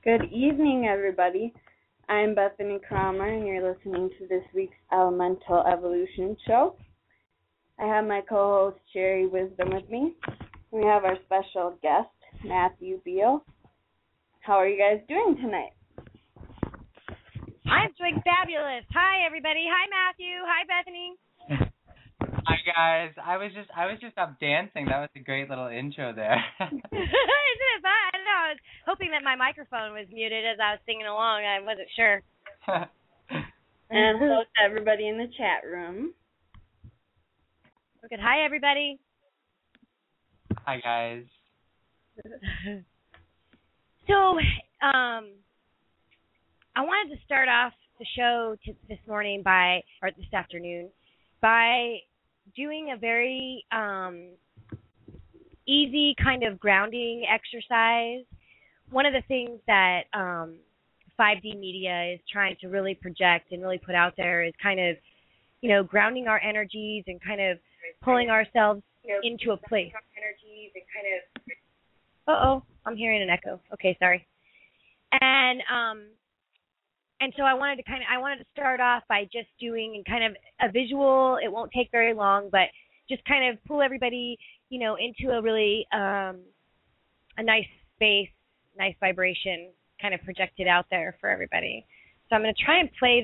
Good evening, everybody. I'm Bethany Cromer, and you're listening to this week's Elemental Evolution Show. I have my co-host, Sherry Wisdom, with me. We have our special guest, Matthew Beal. How are you guys doing tonight? I'm doing fabulous. Hi, everybody. Hi, Matthew. Hi, Bethany. Hi guys, I was just up dancing. That was a great little intro there. Isn't it fun? I don't know. I was hoping that my microphone was muted as I was singing along. I wasn't sure. And hello to everybody in the chat room. Good. Hi, everybody. Hi guys. So, I wanted to start off the show this afternoon by doing a very easy kind of grounding exercise. One of the things that 5D media is trying to really project and really put out there is kind of, grounding our energies and kind of pulling ourselves into a place. Uh-oh, I'm hearing an echo. Okay, sorry. And so I wanted to start off by just doing kind of a visual. It won't take very long, but just kind of pull everybody, into a really a nice space, nice vibration, kind of project it out there for everybody. So I'm going to try and play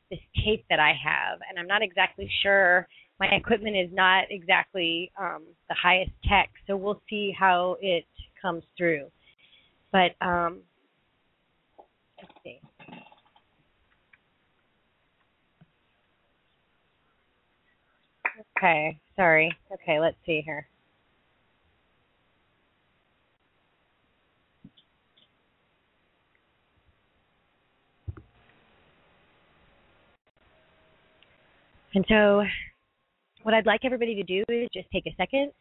this tape that I have, and I'm not exactly sure. My equipment is not exactly the highest tech, so we'll see how it comes through. But let's see. Okay, sorry. Okay, let's see here. And so what I'd like everybody to do is just take a second,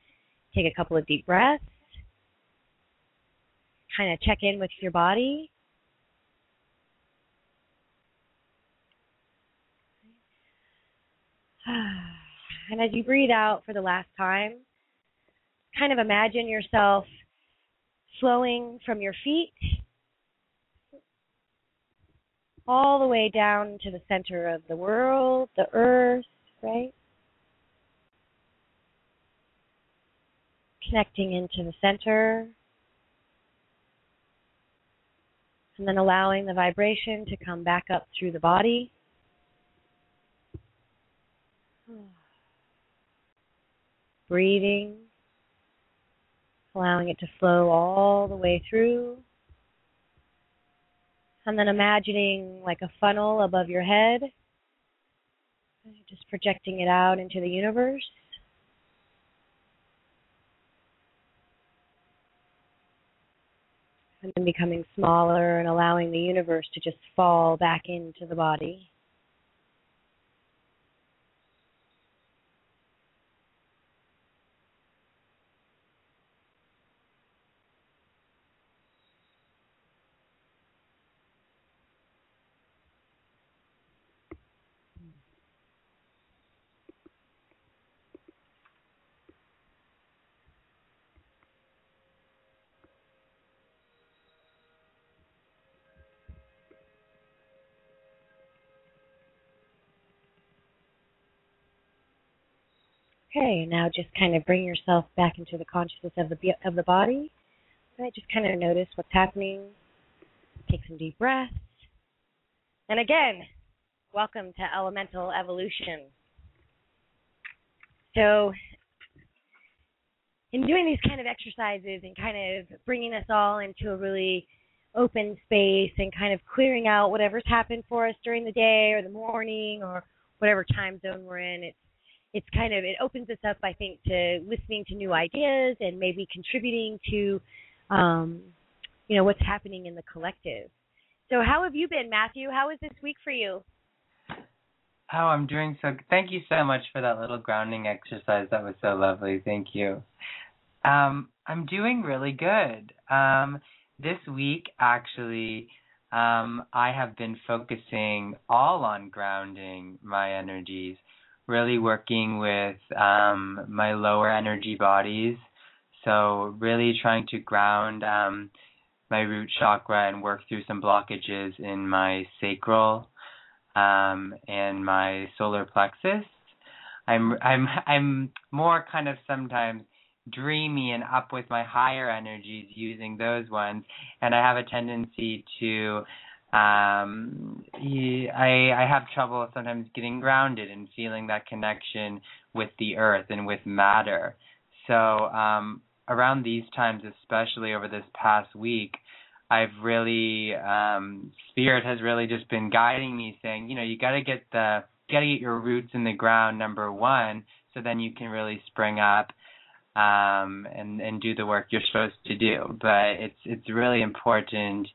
take a couple of deep breaths, kind of check in with your body. And as you breathe out for the last time, kind of imagine yourself flowing from your feet all the way down to the center of the world, the earth, right? Connecting into the center, and then allowing the vibration to come back up through the body. Breathing, allowing it to flow all the way through. And then imagining like a funnel above your head, just projecting it out into the universe. And then becoming smaller and allowing the universe to just fall back into the body. Okay, now just kind of bring yourself back into the consciousness of the body. Right, just kind of notice what's happening. Take some deep breaths. And again, welcome to Elemental Evolution. So, in doing these kind of exercises and kind of bringing us all into a really open space and kind of clearing out whatever's happened for us during the day or the morning or whatever time zone we're in, it opens us up, I think, to listening to new ideas and maybe contributing to, what's happening in the collective. So how have you been, Matthew? How was this week for you? Oh, I'm doing so. Thank you so much for that little grounding exercise. That was so lovely. Thank you. I'm doing really good. This week, actually, I have been focusing all on grounding my energies, really working with my lower energy bodies. So really trying to ground my root chakra and work through some blockages in my sacral and my solar plexus. I'm more kind of sometimes dreamy and up with my higher energies using those ones, and I have a tendency to I have trouble sometimes getting grounded and feeling that connection with the earth and with matter. So around these times, especially over this past week, I've really Spirit has really just been guiding me, saying, you got to get your roots in the ground, number one, so then you can really spring up and do the work you're supposed to do. But it's really important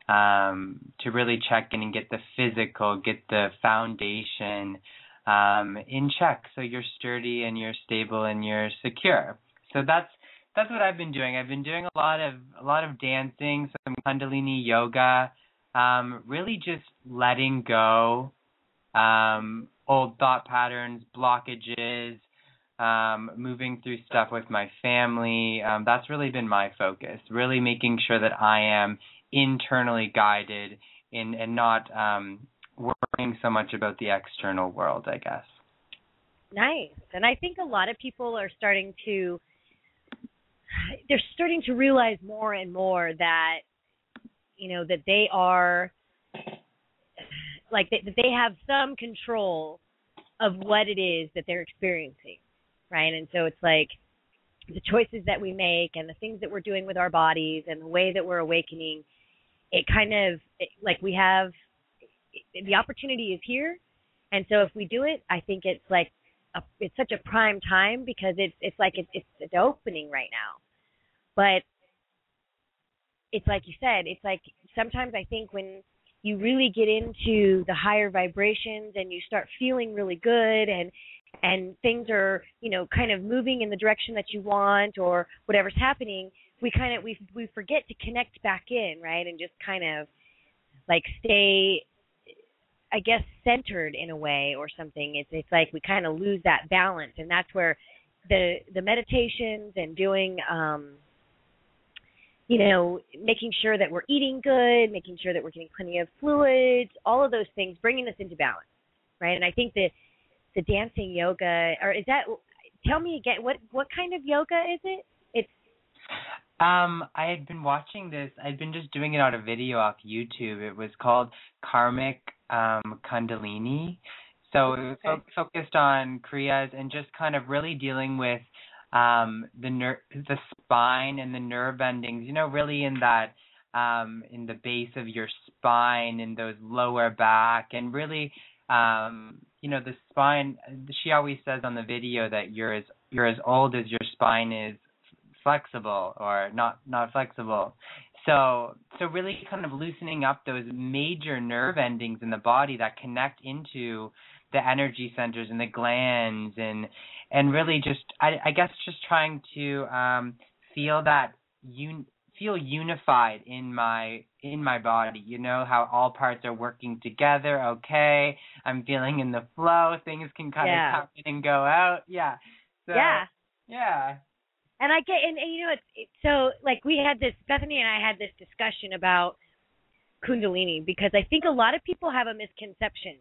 to really check in and get the physical, get the foundation in check, so you're sturdy and you're stable and you're secure. So that's what I've been doing. I've been doing a lot of dancing, some Kundalini yoga, really just letting go old thought patterns, blockages, moving through stuff with my family. That's really been my focus, really making sure that I am internally guided and not worrying so much about the external world, I guess. Nice. And I think a lot of people are starting to realize more and more that, that they are, like, that they have some control of what it is that they're experiencing, right? And so it's like the choices that we make and the things that we're doing with our bodies and the way that we're awakening, we have, the opportunity is here. And so if we do it, I think it's like, it's such a prime time, because it's like it's opening right now. But it's like you said, it's like sometimes I think when you really get into the higher vibrations and you start feeling really good and things are, kind of moving in the direction that you want, or whatever's happening, we forget to connect back in, right? And just kind of like stay, I guess, centered in a way or something. It's like we kind of lose that balance, and that's where the meditations and doing making sure that we're eating good, making sure that we're getting plenty of fluids, all of those things, bringing us into balance, right? And I think that the dancing yoga, or is that, tell me again, what kind of yoga is it? It's I had been watching this. I'd been just doing it on a video off YouTube. It was called Karmic Kundalini. So it was focused on Kriyas and just kind of really dealing with the spine and the nerve endings, really in that in the base of your spine, in those lower back, and really the spine. She always says on the video that you're as old as your spine is flexible or not flexible. So really kind of loosening up those major nerve endings in the body that connect into the energy centers and the glands, and really just I guess just trying to feel unified in my body, how all parts are working together. Okay, I'm feeling in the flow, things can kind of come in and go out. Yeah. So, yeah. And I get, and it's so, like, we had this, Bethany and I had this discussion about Kundalini, because I think a lot of people have a misconception,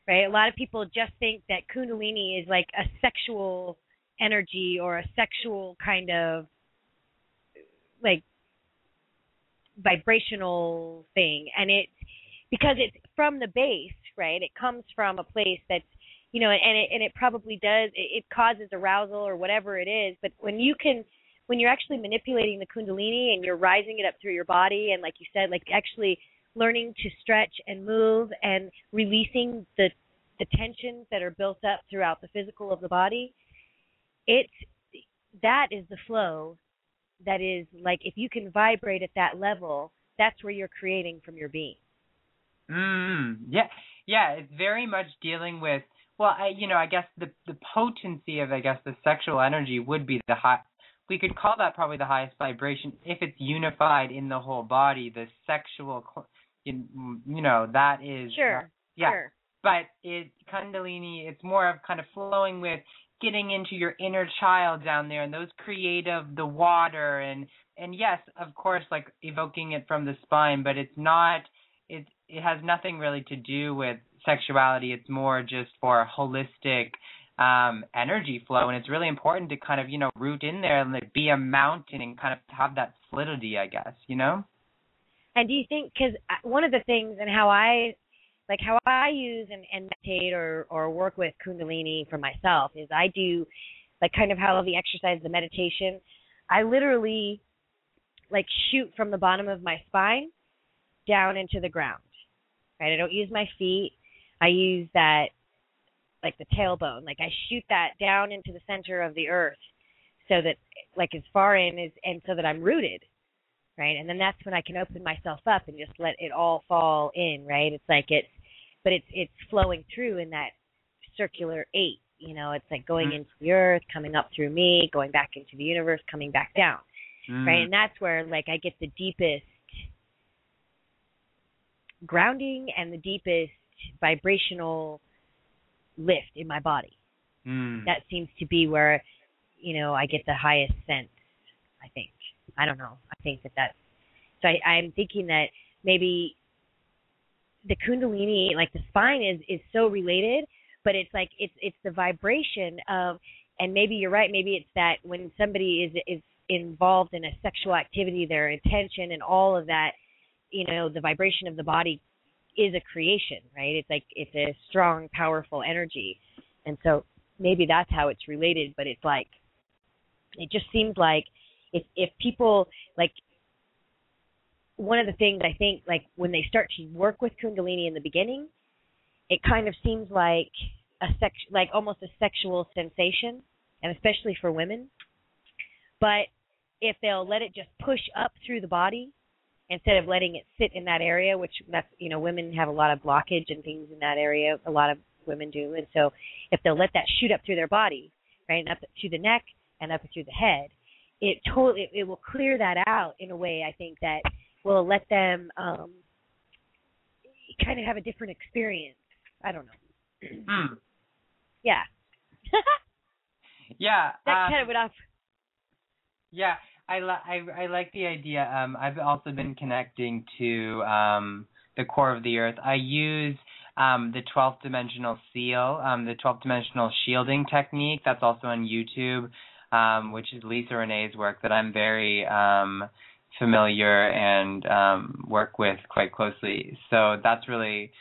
right? A lot of people just think that Kundalini is like a sexual energy or a sexual kind of, like, vibrational thing. And because it's from the base, right? It comes from a place that's, and it probably does, it causes arousal or whatever it is. But when you're actually manipulating the Kundalini and you're rising it up through your body, and like you said, like actually learning to stretch and move and releasing the tensions that are built up throughout the physical of the body, that is the flow. That is, like, if you can vibrate at that level, that's where you're creating from your being. Yeah, it's very much dealing with, well, I guess the potency of, the sexual energy would be the high. We could call that probably the highest vibration if it's unified in the whole body. The sexual, that is. Sure. Sure. But Kundalini, it's more of kind of flowing with getting into your inner child down there, and those creative, the water and and yes, of course, like evoking it from the spine, but it's not. It has nothing really to do with sexuality. It's more just for a holistic energy flow, and it's really important to kind of root in there and like be a mountain and kind of have that solidity, I guess. And do you think, because one of the things and how I use and meditate or work with Kundalini for myself is I do like kind of how the exercise, the meditation, I literally like shoot from the bottom of my spine down into the ground, right? I don't use my feet. I use that, like the tailbone, like I shoot that down into the center of the earth so that like as far in as, and so that I'm rooted, right? And then that's when I can open myself up and just let it all fall in, right? It's like it's flowing through in that circular 8, it's like going into the earth, coming up through me, going back into the universe, coming back down, right? And that's where like I get the deepest grounding and the deepest vibrational lift in my body. That seems to be where, I get the highest sense, I think. I don't know. I think that's, so I'm thinking that maybe the Kundalini, like the spine is so related, but it's like, it's the vibration of, and maybe you're right, maybe it's that when somebody is involved in a sexual activity, their intention and all of that, the vibration of the body is a creation, right? It's like, it's a strong, powerful energy. And so maybe that's how it's related, but it's like, it just seems like if people, like, one of the things I think, like, when they start to work with Kundalini in the beginning, it kind of seems like like almost a sexual sensation, and especially for women. But if they'll let it just push up through the body, instead of letting it sit in that area, which that's, women have a lot of blockage and things in that area. A lot of women do. And so if they'll let that shoot up through their body, right, and up through the neck and up through the head, it will clear that out in a way, I think, that will let them kind of have a different experience. I don't know. Yeah. Yeah. That kind of went off. Yeah. I like the idea. I've also been connecting to the core of the earth. I use the 12th dimensional seal, the 12th dimensional shielding technique. That's also on YouTube, which is Lisa Renee's work that I'm very familiar and work with quite closely. So that's really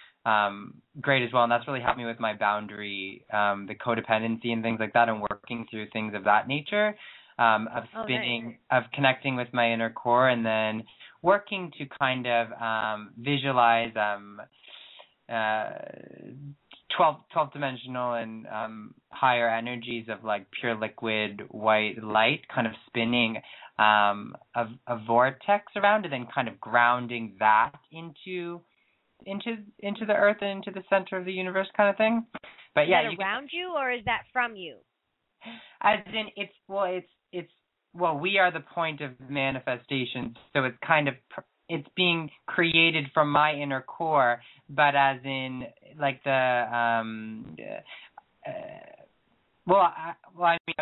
great as well, and that's really helped me with my boundary, the codependency and things like that, and working through things of that nature. Of spinning, nice. Of connecting with my inner core, and then working to kind of visualize 12th dimensional and higher energies of like pure liquid white light kind of spinning a vortex around it, and kind of grounding that into the earth and into the center of the universe kind of thing. But is yeah, that around you, or is that from you? As in, we are the point of manifestation, so it's kind of, it's being created from my inner core, but as in, like the, I'm not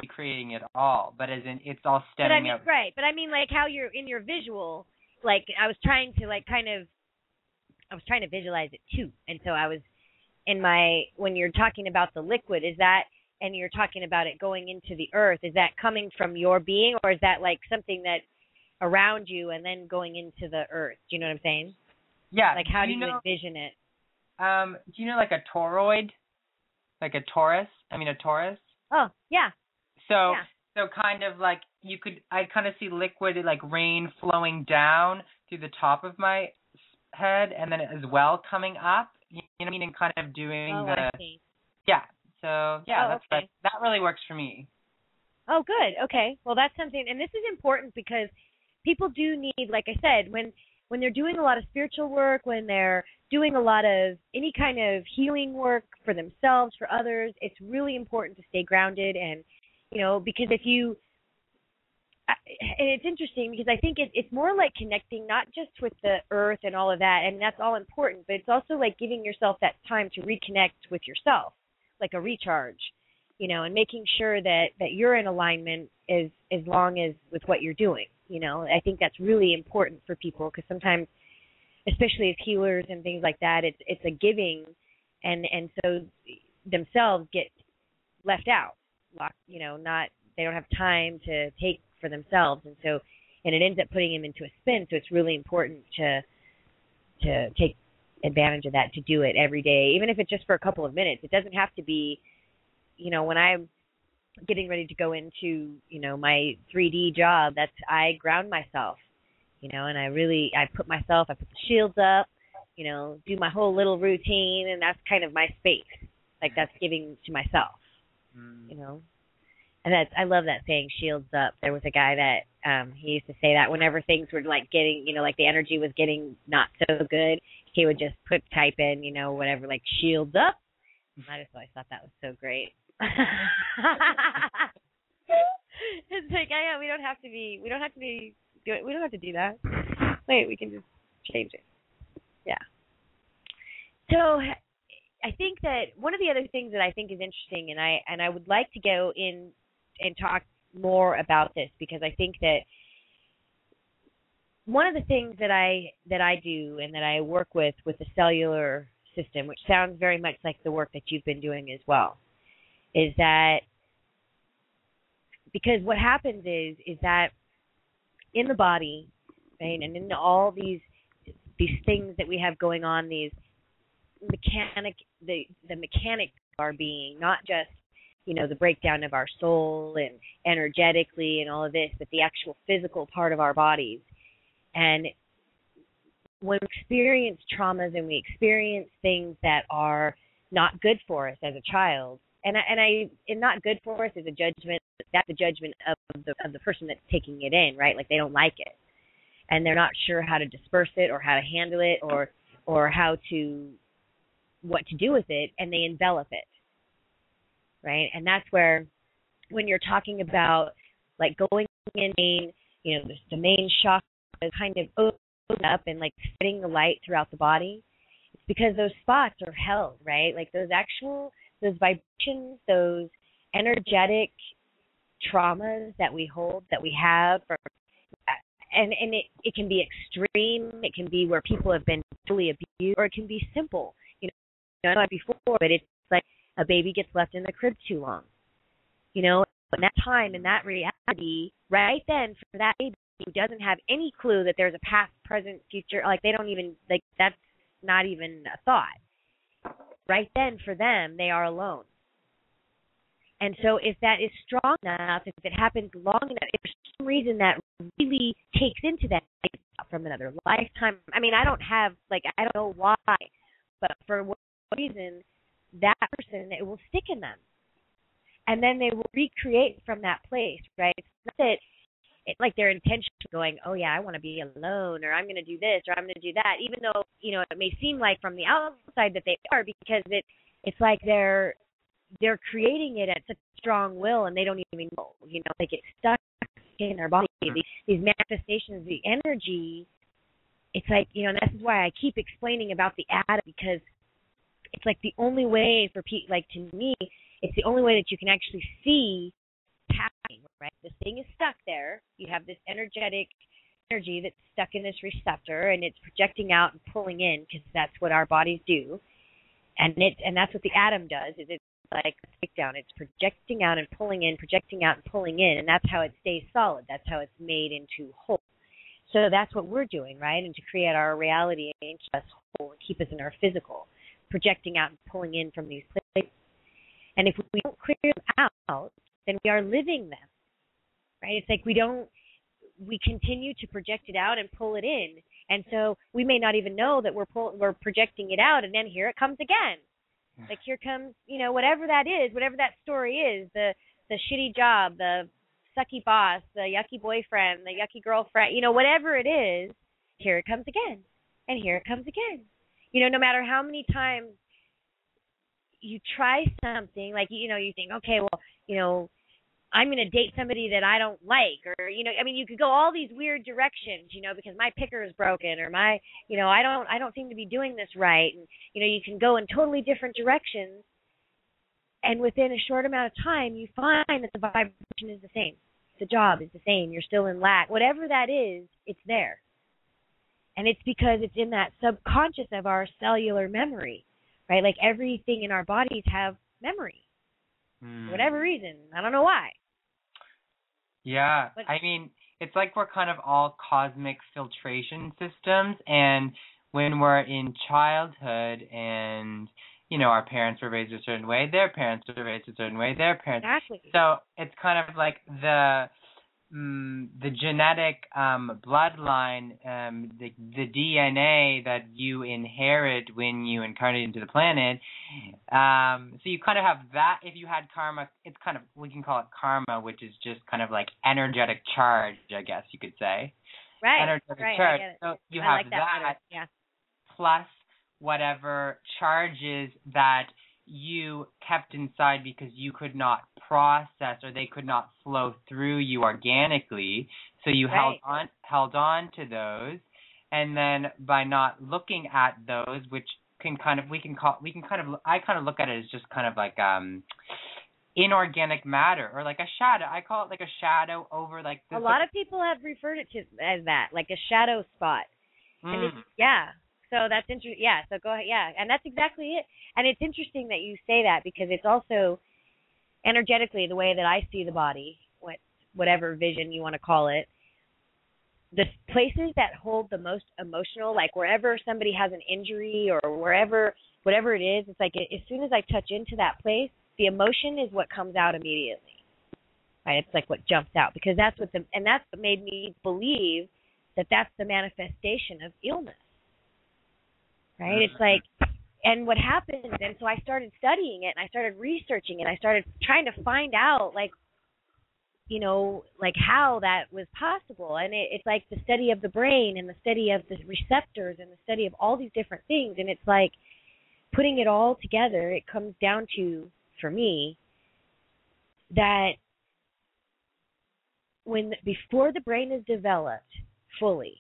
creating it all, but as in, it's all stemming out. Right, but I mean, like, how you're in your visual, like, I was trying to visualize it, too, and so I was, when you're talking about the liquid, is that, and you're talking about it going into the earth, is that coming from your being, or is that like something that around you and then going into the earth? Do you know what I'm saying? Yeah. Like, how do you envision it? Do you know like a toroid? Like a Taurus? Oh, yeah. So kind of like I kind of see liquid, like rain flowing down through the top of my head, and then as well coming up, you know what I mean, and kind of doing I see. Yeah. So, yeah, okay. that really works for me. Oh, good. Okay. Well, that's something, and this is important because people do need, like I said, when they're doing a lot of spiritual work, when they're doing a lot of any kind of healing work for themselves, for others, it's really important to stay grounded. And, because if you, and it's interesting because I think it's more like connecting not just with the earth and all of that, and that's all important, but it's also like giving yourself that time to reconnect with yourself, like a recharge, and making sure that you're in alignment as long as with what you're doing. I think that's really important for people, because sometimes, especially as healers and things like that, it's a giving, and so themselves get left out, not, they don't have time to take for themselves, and it ends up putting them into a spin. So it's really important to take advantage of that, to do it every day, even if it's just for a couple of minutes. It doesn't have to be, when I'm getting ready to go into, my 3D job, I ground myself, and I put the shields up, do my whole little routine, and that's kind of my space. Like, that's giving to myself, And I love that saying, shields up. There was a guy that he used to say that whenever things were like getting, like the energy was getting not so good, he would just type in, whatever, like shields up. I just always thought that was so great. It's like, yeah, we don't have to do that. Wait, we can just change it. Yeah. So I think that one of the other things that I think is interesting, and I would like to go in and talk more about this, because I think that one of the things that I do and that I work with the cellular system, which sounds very much like the work that you've been doing as well, is that because what happens is that in the body, right, and in all these things that we have going on, these the mechanics of our being, not just the breakdown of our soul and energetically and all of this, but the actual physical part of our bodies. And when we experience traumas and we experience things that are not good for us as a child, and not good for us is a judgment. That's a judgment of the person that's taking it in, right? Like, they don't like it, and they're not sure how to disperse it or how to handle it or what to do with it, and they envelop it, right? And that's where, when you're talking about like going in, the main chakra kind of open up and like spreading the light throughout the body, it's because those spots are held, right? Like those vibrations, those energetic traumas that we hold, that we have, and it can be extreme. It can be where people have been totally abused, or it can be simple. I know before, but it's like a baby gets left in the crib too long. In that time, in that reality, right then, for that baby who doesn't have any clue that there's a past, present, future, like they don't even, like, that's not even a thought. Right then, for them, they are alone. And so if that is strong enough, if it happens long enough, if for some reason that really takes into that from another lifetime, I mean, I don't know why, but for what reason, that person, it will stick in them. And then they will recreate from that place, right? It's not that like their intention going, oh yeah, I want to be alone, or I'm going to do this, or I'm going to do that, even though, it may seem like from the outside that they are, because it's like they're creating it at such strong will, and they don't even know, they get stuck in their body. These manifestations, the energy, it's like, and this is why I keep explaining about the atom, because it's like the only way for people, like to me, it's the only way that you can actually see happening, right? This thing is stuck there. You have this energetic energy that's stuck in this receptor, and it's projecting out and pulling in, because that's what our bodies do. And that's what the atom does, is it's like a breakdown. It's projecting out and pulling in, projecting out and pulling in, and that's how it stays solid. That's how it's made into whole. So that's what we're doing, right? And to create our reality and keep us whole and keep us in our physical, projecting out and pulling in from these places. And if we don't clear them out, then we are living them, right? It's like we continue to project it out and pull it in. And so we may not even know that we're projecting it out, and then here it comes again. Like, here comes, whatever that is, whatever that story is, the shitty job, the sucky boss, the yucky boyfriend, the yucky girlfriend, whatever it is, here it comes again. And here it comes again. No matter how many times you try something, like, you think, okay, well, I'm going to date somebody that I don't like, or, you could go all these weird directions, because my picker is broken, or my, I don't seem to be doing this right. And, you can go in totally different directions. And within a short amount of time, you find that the vibration is the same. The job is the same. You're still in lack. Whatever that is, it's there. And it's because it's in that subconscious of our cellular memory, right? Like everything in our bodies have memory. For whatever reason. I don't know why. Yeah. But, I mean, it's like we're kind of all cosmic filtration systems. And when we're in childhood and, you know, our parents were raised a certain way, their parents were raised a certain way, their parents. Exactly. So it's kind of like the genetic bloodline, the DNA that you inherit when you incarnate into the planet. So you kind of have that. If you had karma, it's kind of, we can call it karma, which is just kind of like energetic charge, I guess you could say. Right. Energetic right. charge. I get it. So you I have like that. Yeah. plus whatever charges that you kept inside because you could not process or they could not flow through you organically. So you held on to those, and then by not looking at those, which can kind of I kind of look at it as just kind of like inorganic matter or like a shadow. I call it like a shadow over like this. A lot of people have referred it to as that, like a shadow spot. And it's, so that's interesting. Yeah, so go ahead. Yeah, and that's exactly it. And it's interesting that you say that because it's also energetically the way that I see the body, whatever vision you want to call it, the places that hold the most emotional, like wherever somebody has an injury or wherever, whatever it is, it's like as soon as I touch into that place, the emotion is what comes out immediately. Right? It's like what jumps out because that's what that's what made me believe that that's the manifestation of illness. Right? It's like, and what happens, and so I started studying it, and I started researching it, I started trying to find out, like, you know, like how that was possible, and it's like the study of the brain, and the study of the receptors, and the study of all these different things, and it's like, putting it all together, it comes down to, for me, that before the brain is developed fully,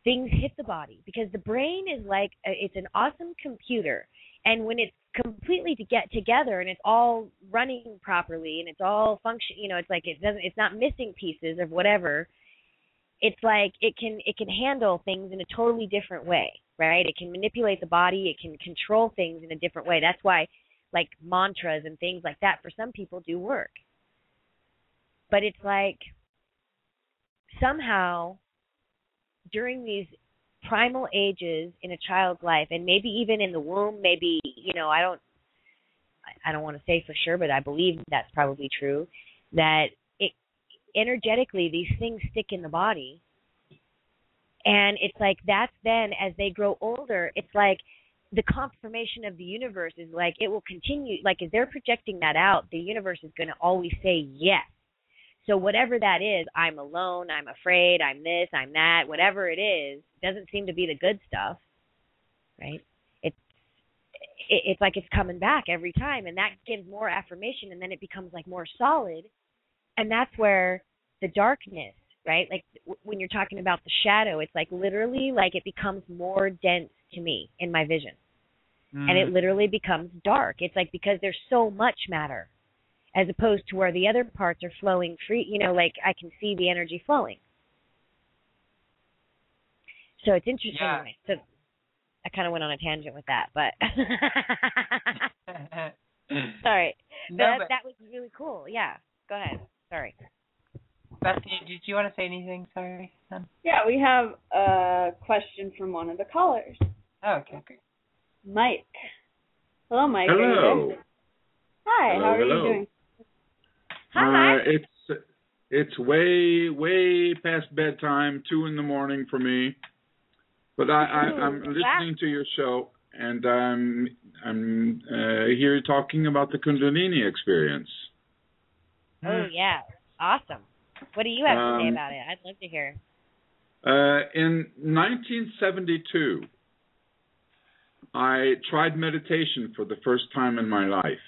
things hit the body because the brain is like it's an awesome computer, and when it's completely to get together and it's all running properly and it's all function, you know, it's like it's not missing pieces of whatever. It's like it can handle things in a totally different way, right? It can manipulate the body, it can control things in a different way. That's why like mantras and things like that for some people do work. But it's like somehow during these primal ages in a child's life, and maybe even in the womb, maybe, you know, I don't want to say for sure, but I believe that's probably true, that energetically these things stick in the body. And it's like that's then as they grow older, it's like the confirmation of the universe is like it will continue. Like as they're projecting that out, the universe is going to always say yes. So whatever that is, I'm alone, I'm afraid, I'm this, I'm that, whatever it is, doesn't seem to be the good stuff, right? It's like it's coming back every time, and that gives more affirmation, and then it becomes like more solid, and that's where the darkness, right? Like when you're talking about the shadow, it's like literally like it becomes more dense to me in my vision, and it literally becomes dark. It's like because there's so much matter, as opposed to where the other parts are flowing free, you know, like I can see the energy flowing. So it's interesting. Yeah. So I kind of went on a tangent with that, but sorry. No, but that was really cool. Yeah. Go ahead. Sorry. Bethany, did you want to say anything? Sorry. Yeah, we have a question from one of the callers. Oh, okay, great. Mike. Hello, Mike. Hello. Are you there? Hi. Hello, how are hello. you doing? Hi. It's way past bedtime, 2 a.m. for me. But I'm listening to your show, and I'm here talking about the Kundalini experience. Oh yeah, awesome. What do you have to say about it? I'd love to hear. In 1972, I tried meditation for the first time in my life.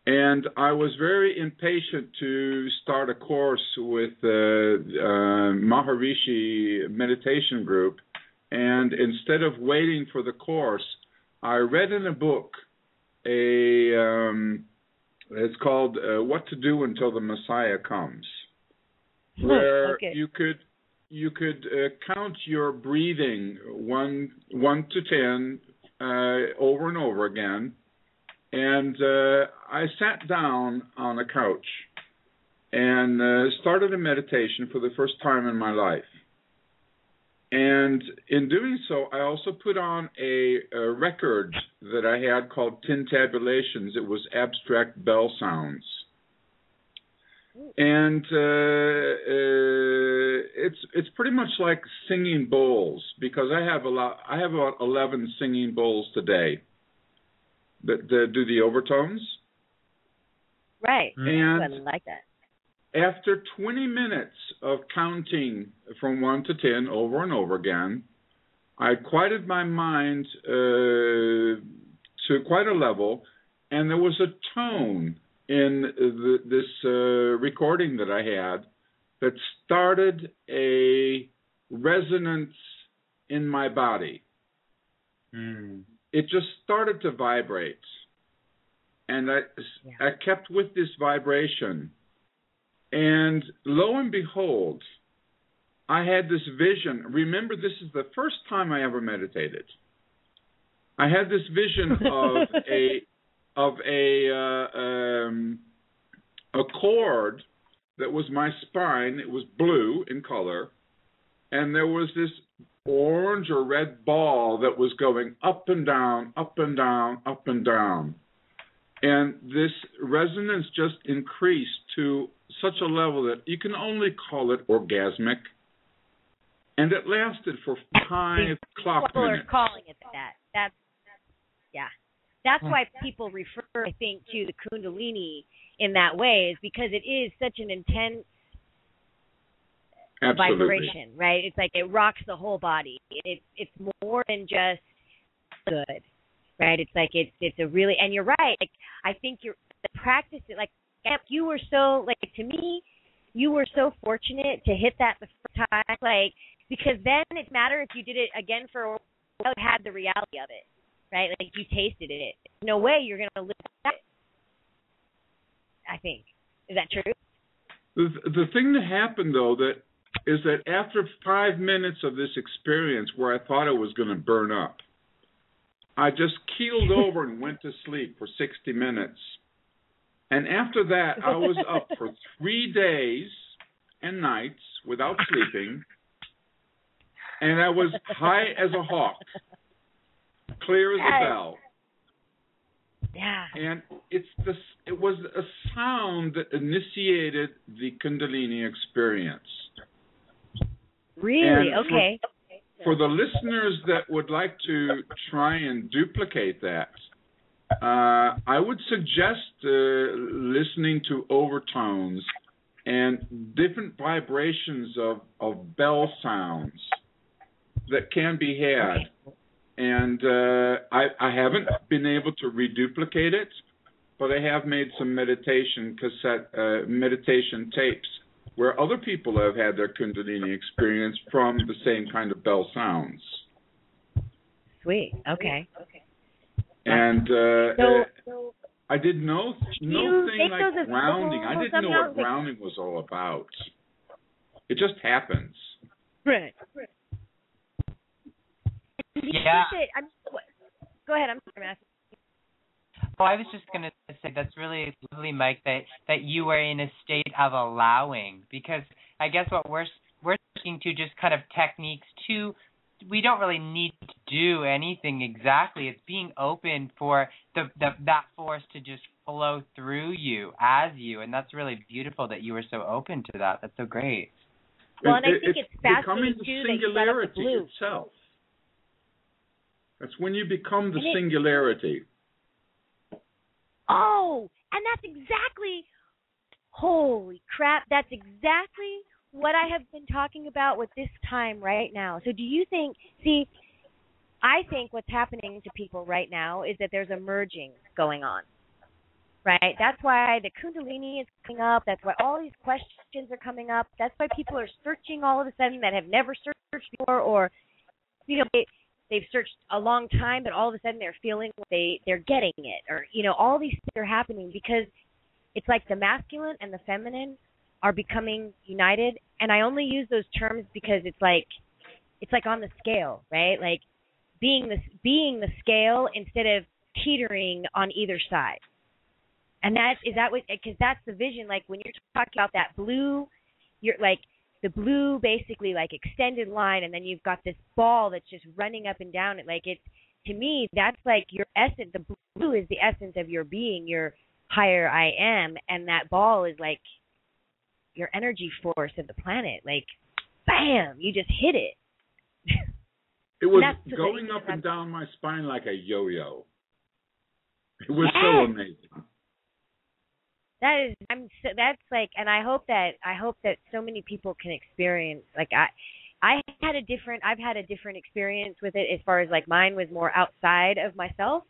And I was very impatient to start a course with Maharishi Meditation Group. And instead of waiting for the course, I read in a book it's called What to Do Until the Messiah Comes, where you could count your breathing one to 10 over and over again. And I sat down on a couch and started a meditation for the first time in my life. And in doing so, I also put on a record that I had called Tintabulations. It was abstract bell sounds. And it's pretty much like singing bowls, because I have about 11 singing bowls today that do the overtones. Right. And I like that. After 20 minutes of counting from 1 to 10 over and over again, I quieted my mind to quite a level, and there was a tone in this recording that I had that started a resonance in my body. It just started to vibrate, and I kept with this vibration. And lo and behold, I had this vision. Remember, this is the first time I ever meditated. I had this vision of a cord that was my spine. It was blue in color, and there was this orange or red ball that was going up and down, up and down, up and down. And this resonance just increased to such a level that you can only call it orgasmic. And it lasted for 5 clock people minutes. People are calling it that. That's why people refer, I think, to the Kundalini in that way, is because it is such an intense vibration, right? It's like it rocks the whole body. It's more than just good, right? It's like it's a really, and you're right. Like, I think you're practice it. Like, you were so, like, to me, you were so fortunate to hit that the first time, like, because then it mattered if you did it again for a while, you had the reality of it, right? Like, you tasted it. No way you're going to live that. I think. Is that true? The thing that happened, though, is that after 5 minutes of this experience where I thought it was going to burn up, I just keeled over and went to sleep for 60 minutes. And after that, I was up for 3 days and nights without sleeping, and I was high as a hawk, clear as a bell. Yeah. And it was a sound that initiated the Kundalini experience. Really? And okay. For the listeners that would like to try and duplicate that, I would suggest listening to overtones and different vibrations of bell sounds that can be had. Okay. And I haven't been able to reduplicate it, but I have made some meditation tapes where other people have had their Kundalini experience from the same kind of bell sounds. Sweet. Okay. And I did no thing like grounding. I didn't know what grounding was all about. It just happens. Right. Yeah. Go ahead. I'm sorry, Matt. Oh, I was just going to say that's really lovely, Mike, that you were in a state of allowing, because I guess what we're speaking to just kind of techniques too. We don't really need to do anything exactly. It's being open for that force to just flow through you as you, and that's really beautiful that you were so open to that. That's so great. Well, and I think it's fascinating becoming too the singularity itself. That's when you become the singularity. Oh, and that's exactly, holy crap, that's exactly what I have been talking about with this time right now. So do you think, I think what's happening to people right now is that there's a merging going on, right? That's why the Kundalini is coming up. That's why all these questions are coming up. That's why people are searching all of a sudden that have never searched before, or, they've searched a long time, but all of a sudden they're feeling they're getting it, or all these things are happening because it's like the masculine and the feminine are becoming united. And I only use those terms because it's like on the scale, right? Like being the scale instead of teetering on either side. And because that's the vision. Like when you're talking about that blue, you're like the blue basically like extended line, and then you've got this ball that's just running up and down it. Like it's, to me, that's like your essence. The blue is the essence of your being, your higher I am, and that ball is like your energy force of the planet. Like, bam, you just hit it. It was going up and down my spine like a yo-yo. It was so amazing. That's like, and I hope that so many people can experience. Like I've had a different experience with it, as far as like mine was more outside of myself,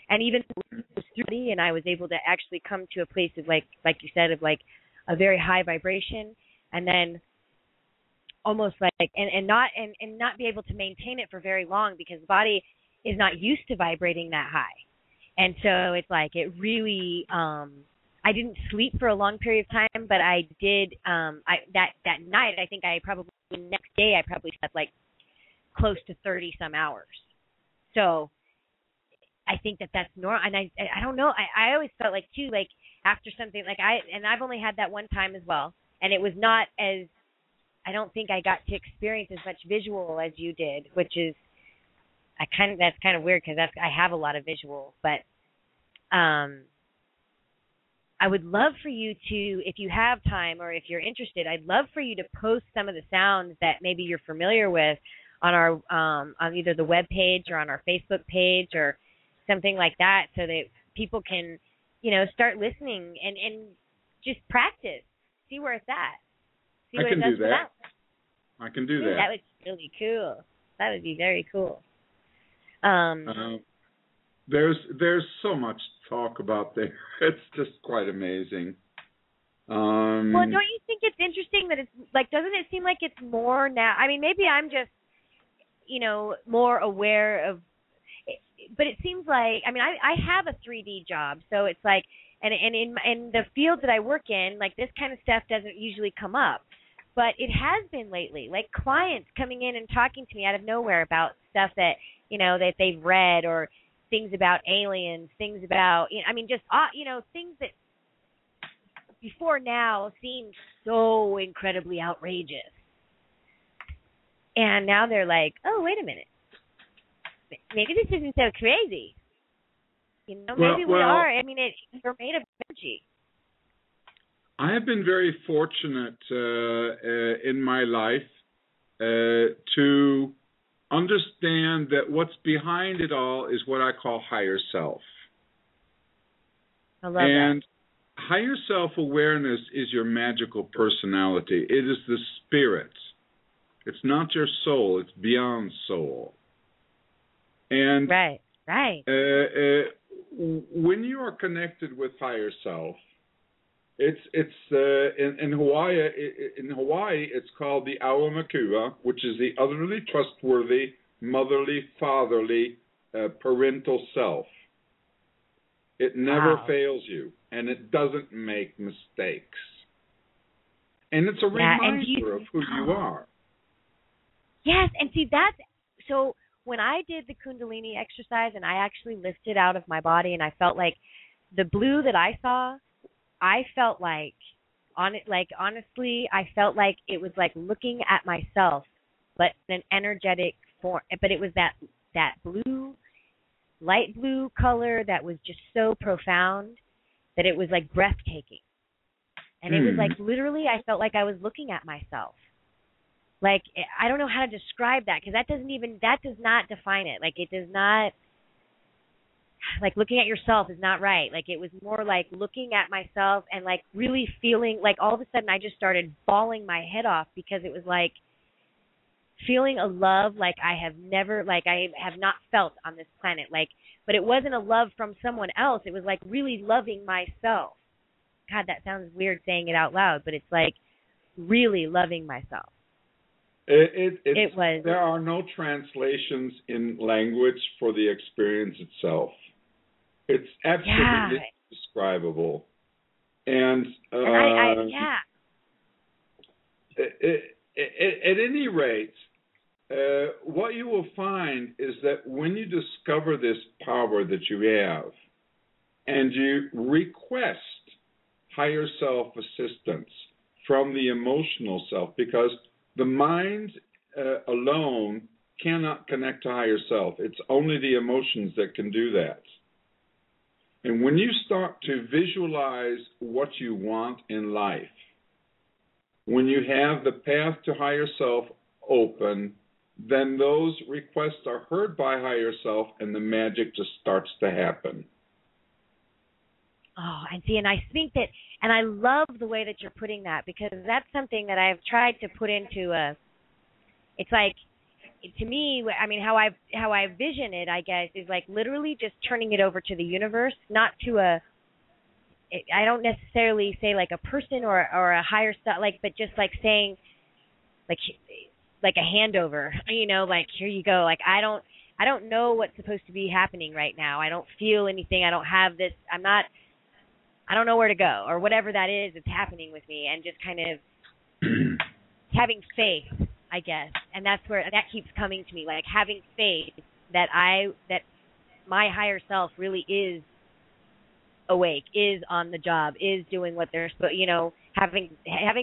and even through me, and I was able to actually come to a place of like you said, of like a very high vibration, and then almost like and not be able to maintain it for very long, because the body is not used to vibrating that high. And so it's like it really I didn't sleep for a long period of time, but I did that night I think the next day I probably slept like close to 30 some hours. So I think that's normal, and I don't know, I always felt like too, like after something like I've only had that one time as well, and it was not as, I don't think I got to experience as much visual as you did, which is that's kind of weird, because I have a lot of visual, but I would love for you to, if you have time or if you're interested, I'd love for you to post some of the sounds that maybe you're familiar with on our on either the web page or on our Facebook page or something like that, so that people can, start listening and just practice, see where it's at. See what it does for them. I can do that. That would be really cool. That would be very cool. There's so much to talk about there. It's just quite amazing. Well, don't you think it's interesting that it's like, doesn't it seem like it's more now? I mean, maybe I'm just, more aware of, but it seems like, I mean, I have a 3D job, so it's like, and in the field that I work in, like this kind of stuff doesn't usually come up, but it has been lately. Like clients coming in and talking to me out of nowhere about stuff that that they've read, or things about aliens, things about just things that before now seemed so incredibly outrageous, and now they're like, oh, wait a minute, maybe this isn't so crazy. Maybe we are. I mean, we're made of energy. I have been very fortunate in my life to understand that what's behind it all is what I call higher self. I love that. Higher self-awareness is your magical personality. It is the spirit. It's not your soul. It's beyond soul. And right. When you are connected with higher self, it's in Hawaii. In Hawaii, it's called the Awa Makua, which is the utterly trustworthy, motherly, fatherly, parental self. It never fails you, and it doesn't make mistakes. And it's a reminder of who you are. Yes, and see, that's so. When I did the Kundalini exercise and I actually lifted out of my body, and I felt like the blue that I saw, I felt like honestly, I felt like it was like looking at myself, but in an energetic form. But it was that blue, light blue color that was just so profound that it was like breathtaking. And it was like literally, I felt like I was looking at myself. Like, I don't know how to describe that, because that does not define it. Like, it does not, like, looking at yourself is not right. Like, it was more like looking at myself and, like, really feeling, like, all of a sudden I just started bawling my head off, because it was like feeling a love like I have not felt on this planet. Like, but it wasn't a love from someone else. It was like really loving myself. God, that sounds weird saying it out loud, but it's like really loving myself. It was. There are no translations in language for the experience itself. It's absolutely indescribable. And yeah. At any rate, what you will find is that when you discover this power that you have and you request higher self assistance from the emotional self, because the mind alone cannot connect to higher self. It's only the emotions that can do that. And when you start to visualize what you want in life, when you have the path to higher self open, then those requests are heard by higher self and the magic just starts to happen. Oh, and see, and I think that, and I love the way that you're putting that, because that's something that I've tried to put into it's like, to me, I mean, how I vision it, I guess, is like literally just turning it over to the universe, not to I don't necessarily say like a person or a higher stuff, like, but just like saying, like a handover, you know, like, here you go. Like, I don't know what's supposed to be happening right now. I don't feel anything. I don't have this. I don't know where to go, or whatever that is that's happening with me, and just kind of having faith, I guess. And that's where that keeps coming to me, like having faith that my higher self really is awake, is on the job, is doing what they're supposed, you know, having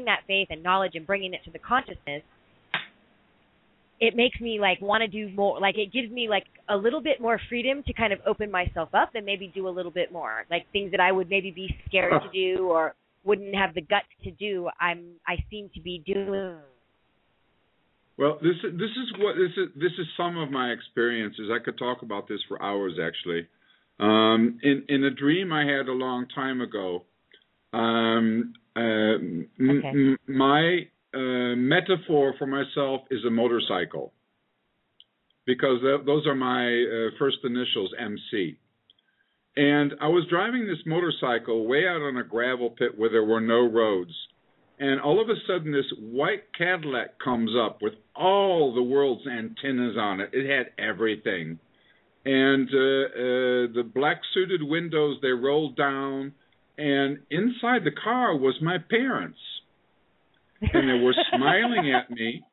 that faith and knowledge and bringing it to the consciousness. It makes me like want to do more. Like, it gives me like a little bit more freedom to kind of open myself up and maybe do a little bit more, like things that I would maybe be scared to do or wouldn't have the guts to do. I seem to be doing. Well, this is some of my experiences. I could talk about this for hours, actually. In a dream I had a long time ago, my metaphor for myself is a motorcycle, because those are my first initials, MC. And I was driving this motorcycle way out on a gravel pit where there were no roads. And all of a sudden, this white Cadillac comes up with all the world's antennas on it. It had everything. And the black suited windows, they rolled down. And inside the car was my parents. And they were smiling at me.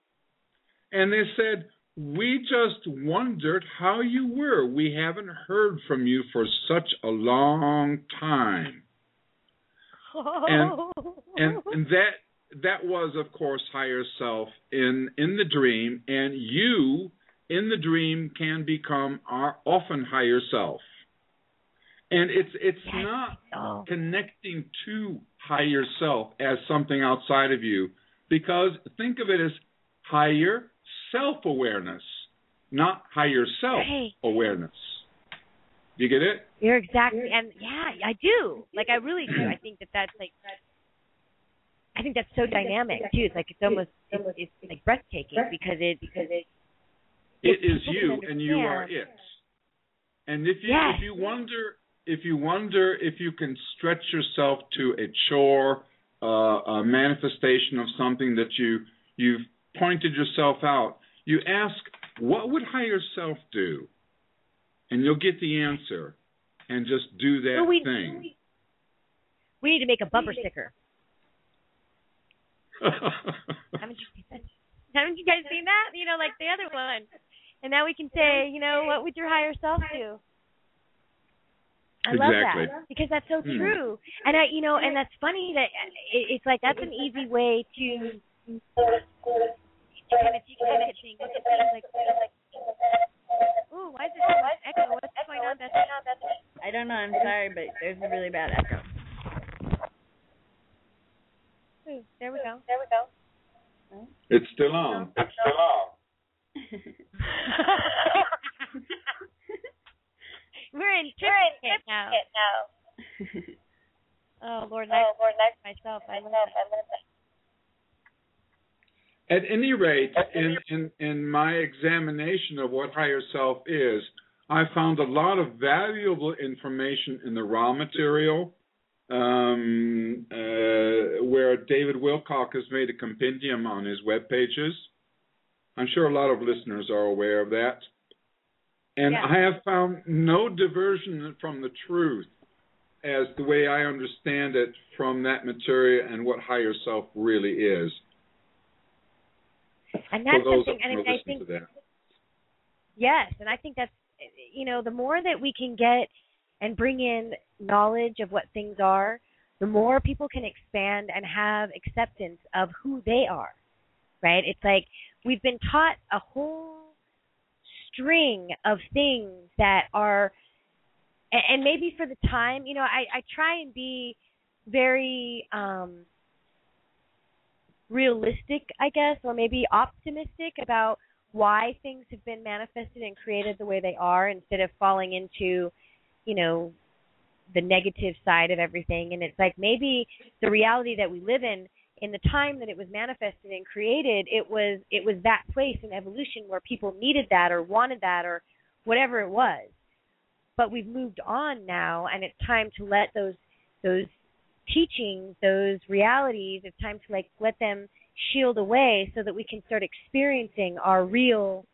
And they said, "We just wondered how you were. We haven't heard from you for such a long time." And that was, of course, higher self in the dream. And you, in the dream, can become our often higher self. And it's not connecting to higher self as something outside of you, because think of it as higher self-awareness, not higher self-awareness. Do you get it? You're exactly, and yeah, I do. Like, I really do. I think that's like, I think that's so dynamic too. It's like it's like breathtaking, because it is you, and you are it. And if you wonder if you can stretch yourself to a chore, a manifestation of something that you've pointed yourself out, you ask, what would higher self do? And you'll get the answer, and just do that thing. We need to make a bumper sticker. Haven't you guys seen that? You know, like the other one. And now we can say, you know, what would your higher self do? I love that, because that's so true. And and that's funny that it's like, that's an easy way to kind of take a look at things. Like, ooh, why is there so much echo? What's going on, Bethany? I don't know. I'm sorry, but there's a really bad echo. Ooh, there we go. It's still on. We're in trip now. Oh, Lord, myself. I love that. At any rate, in my examination of what higher self is, I found a lot of valuable information in the raw material, where David Wilcock has made a compendium on his web pages. I'm sure a lot of listeners are aware of that. And Yeah. I have found no diversion from the truth as the way I understand it from that material and what higher self really is. And that's For those something, that and want to I listen think, to that. yes, and I think that's, the more that we can get and bring in knowledge of what things are, the more people can expand and have acceptance of who they are, right? It's like we've been taught a whole string of things that are, and maybe for the time, I try and be very realistic, I guess, or maybe optimistic about why things have been manifested and created the way they are, instead of falling into, the negative side of everything. And it's like maybe the reality that we live in the time that it was manifested and created, it was that place in evolution where people needed that or wanted that or whatever it was. But we've moved on now, and it's time to let those teachings, those realities, it's time to let them shield away so that we can start experiencing our real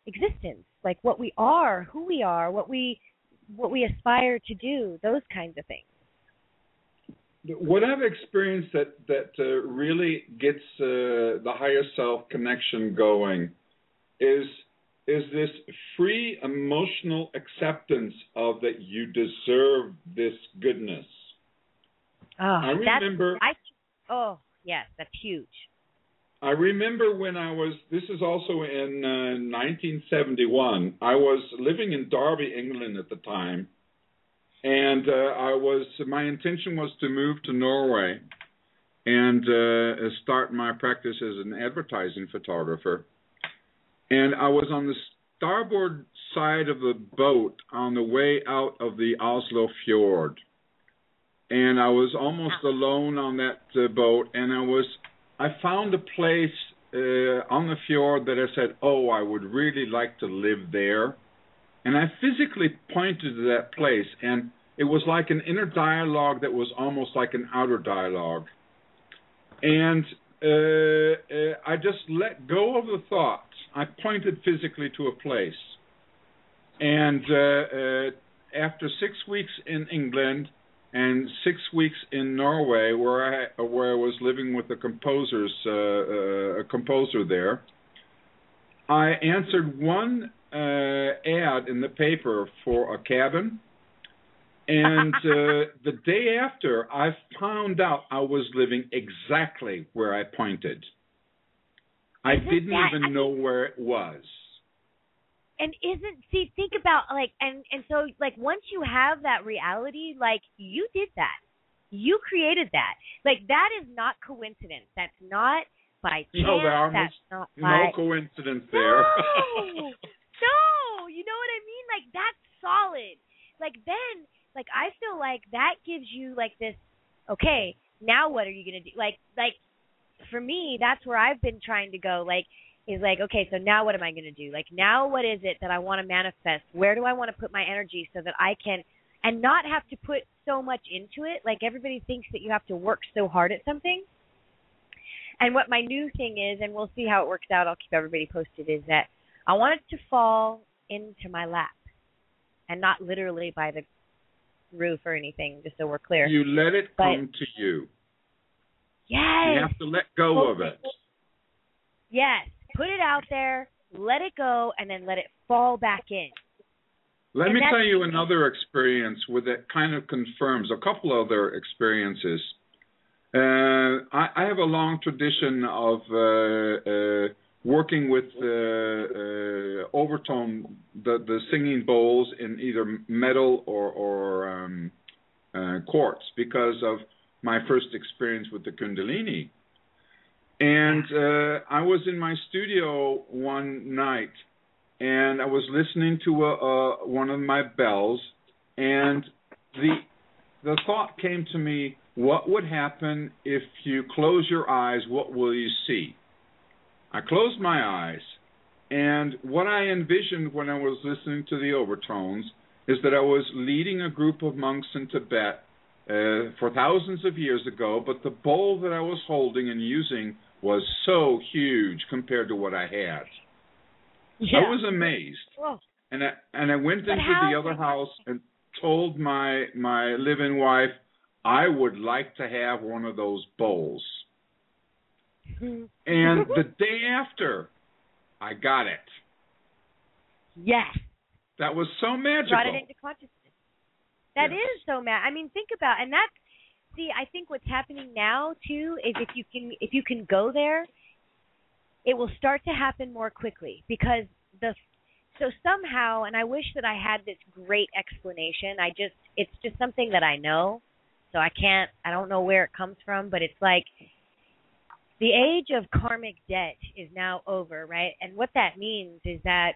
existence, like what we are, who we are, what we aspire to do, those kinds of things. What I've experienced that really gets the higher self connection going is this free emotional acceptance of that you deserve this goodness. Oh, I remember. Yes, that's huge. I remember when this is also in 1971, I was living in Derby, England at the time, and my intention was to move to Norway and start my practice as an advertising photographer. And I was on the starboard side of the boat on the way out of the Oslo fjord. And I was almost alone on that boat, and I found a place on the fjord that I said, I would really like to live there. And I physically pointed to that place, and it was like an inner dialogue that was almost like an outer dialogue. And I just let go of the thoughts. I pointed physically to a place. And after 6 weeks in England and 6 weeks in Norway, where I was living with a composer there, I answered one ad in the paper for a cabin, and the day after, I found out I was living exactly where I pointed. I didn't even know where it was. And think about, and so, once you have that reality, you did that. You created that. That is not coincidence. That's not by chance. That's not by... No coincidence there. No, you know what I mean? That's solid. Then, I feel like that gives you, this, okay, now what are you going to do? For me, that's where I've been trying to go, okay, so now what am I going to do? Now what is it that I want to manifest? Where do I want to put my energy so that I can, and not have to put so much into it? Everybody thinks that you have to work so hard at something. And what my new thing is, and we'll see how it works out, I'll keep everybody posted, is that I want it to fall into my lap and not literally by the roof or anything, just so we're clear. You let it come to you. Yes. You have to let go of it. Yes. Put it out there, let it go, and then let it fall back in. Let me tell you another experience that kind of confirms a couple other experiences. I have a long tradition of working with overtone, the singing bowls in either metal or quartz, because of my first experience with the Kundalini. And I was in my studio one night, and I was listening to one of my bells, and the thought came to me, what would happen if you close your eyes? What will you see? I closed my eyes, and what I envisioned when I was listening to the overtones is that I was leading a group of monks in Tibet for thousands of years ago, but the bowl that I was holding and using was so huge compared to what I had. Yeah. I was amazed. Whoa. And I went into the other house and told my live-in wife, I would like to have one of those bowls. And the day after, I got it. Yes. That was so magical. Brought it into consciousness. That is so I mean, think about, and that's, see, I think what's happening now too is if you can go there, it will start to happen more quickly, because so somehow, and I wish that I had this great explanation. It's just something that I know, so I don't know where it comes from, but it's like the age of karmic debt is now over, right? And what that means is that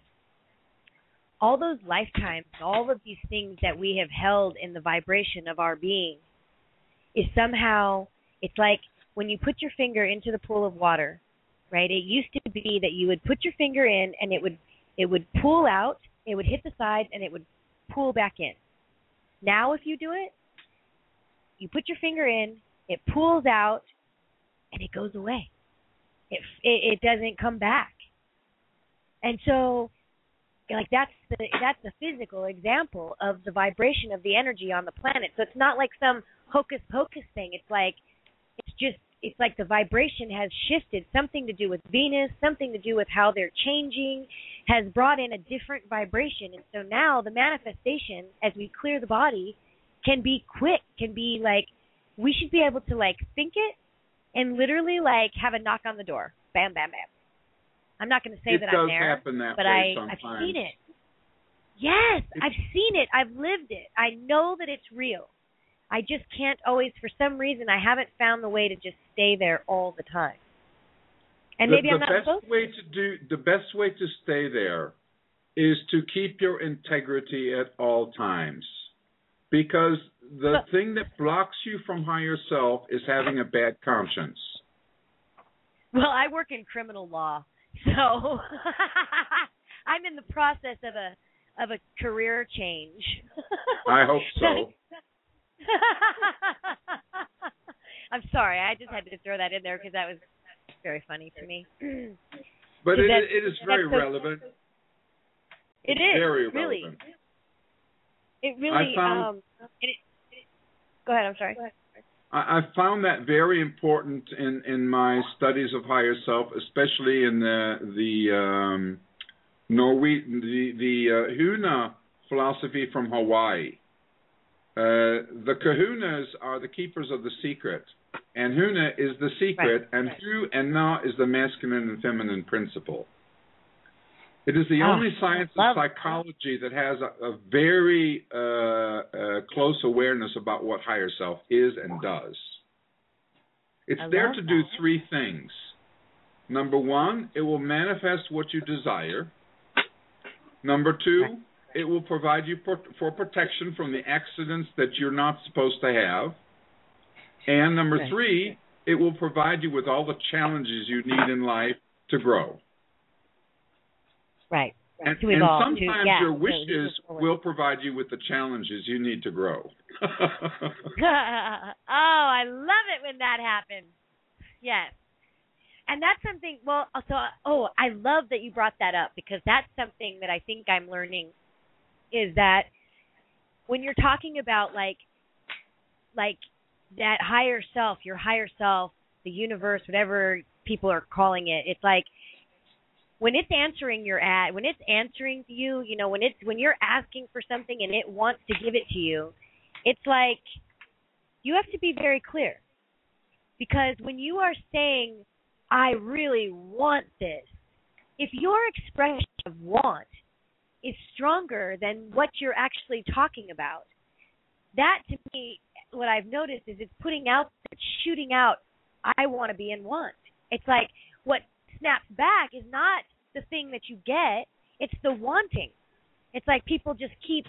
all those lifetimes, all of these things that we have held in the vibration of our being is somehow, it's like when you put your finger into the pool of water, right? It used to be that you would put your finger in and it would pool out, it would hit the side, and it would pool back in. Now if you do it, you put your finger in, it pools out, and it goes away. It doesn't come back. And so, like, that's the physical example of the vibration of the energy on the planet. So it's not like some hocus pocus thing. It's like the vibration has shifted, something to do with Venus, something to do with how they're changing, has brought in a different vibration. And so now the manifestation, as we clear the body, can be quick, can be like, we should be able to like think it and literally like have a knock on the door. Bam, bam, bam. I'm not going to say that I'm there, but I've seen it. Yes, I've seen it. I've lived it. I know that it's real. I just can't always, for some reason, I haven't found the way to just stay there all the time. And maybe I'm not supposed to. The best way to stay there is to keep your integrity at all times. Because the thing that blocks you from higher self is having a bad conscience. Well, I work in criminal law, so I'm in the process of a career change. I hope so. I'm sorry, I just had to throw that in there because that was very funny to me. But it is very relevant. It is very really relevant. It really. Go ahead. I'm sorry. I found that very important in my studies of higher self, especially in the Huna philosophy from Hawaii. The kahunas are the keepers of the secret, and Huna is the secret, and Hu and Na is the masculine and feminine principle. It is the only science of psychology that has a very close awareness about what higher self is and does. It's there to do three things. Number one, it will manifest what you desire. Number two, it will provide you for protection from the accidents that you're not supposed to have. And number three, it will provide you with all the challenges you need in life to grow. Right. And sometimes your wishes will provide you with the challenges you need to grow. I love it when that happens. Yes. And that's something, I love that you brought that up, because that's something that I think I'm learning, is that when you're talking about like that higher self, your higher self, the universe, whatever people are calling it, it's like, when it's answering when it's answering to you, when you're asking for something and it wants to give it to you, it's like you have to be very clear. Because when you are saying, I really want this, if your expression of want is stronger than what you're actually talking about, that to me, what I've noticed is it's shooting out, I want to be in want. It's like what snaps back is not the thing that you get, it's the wanting. It's like people just keep,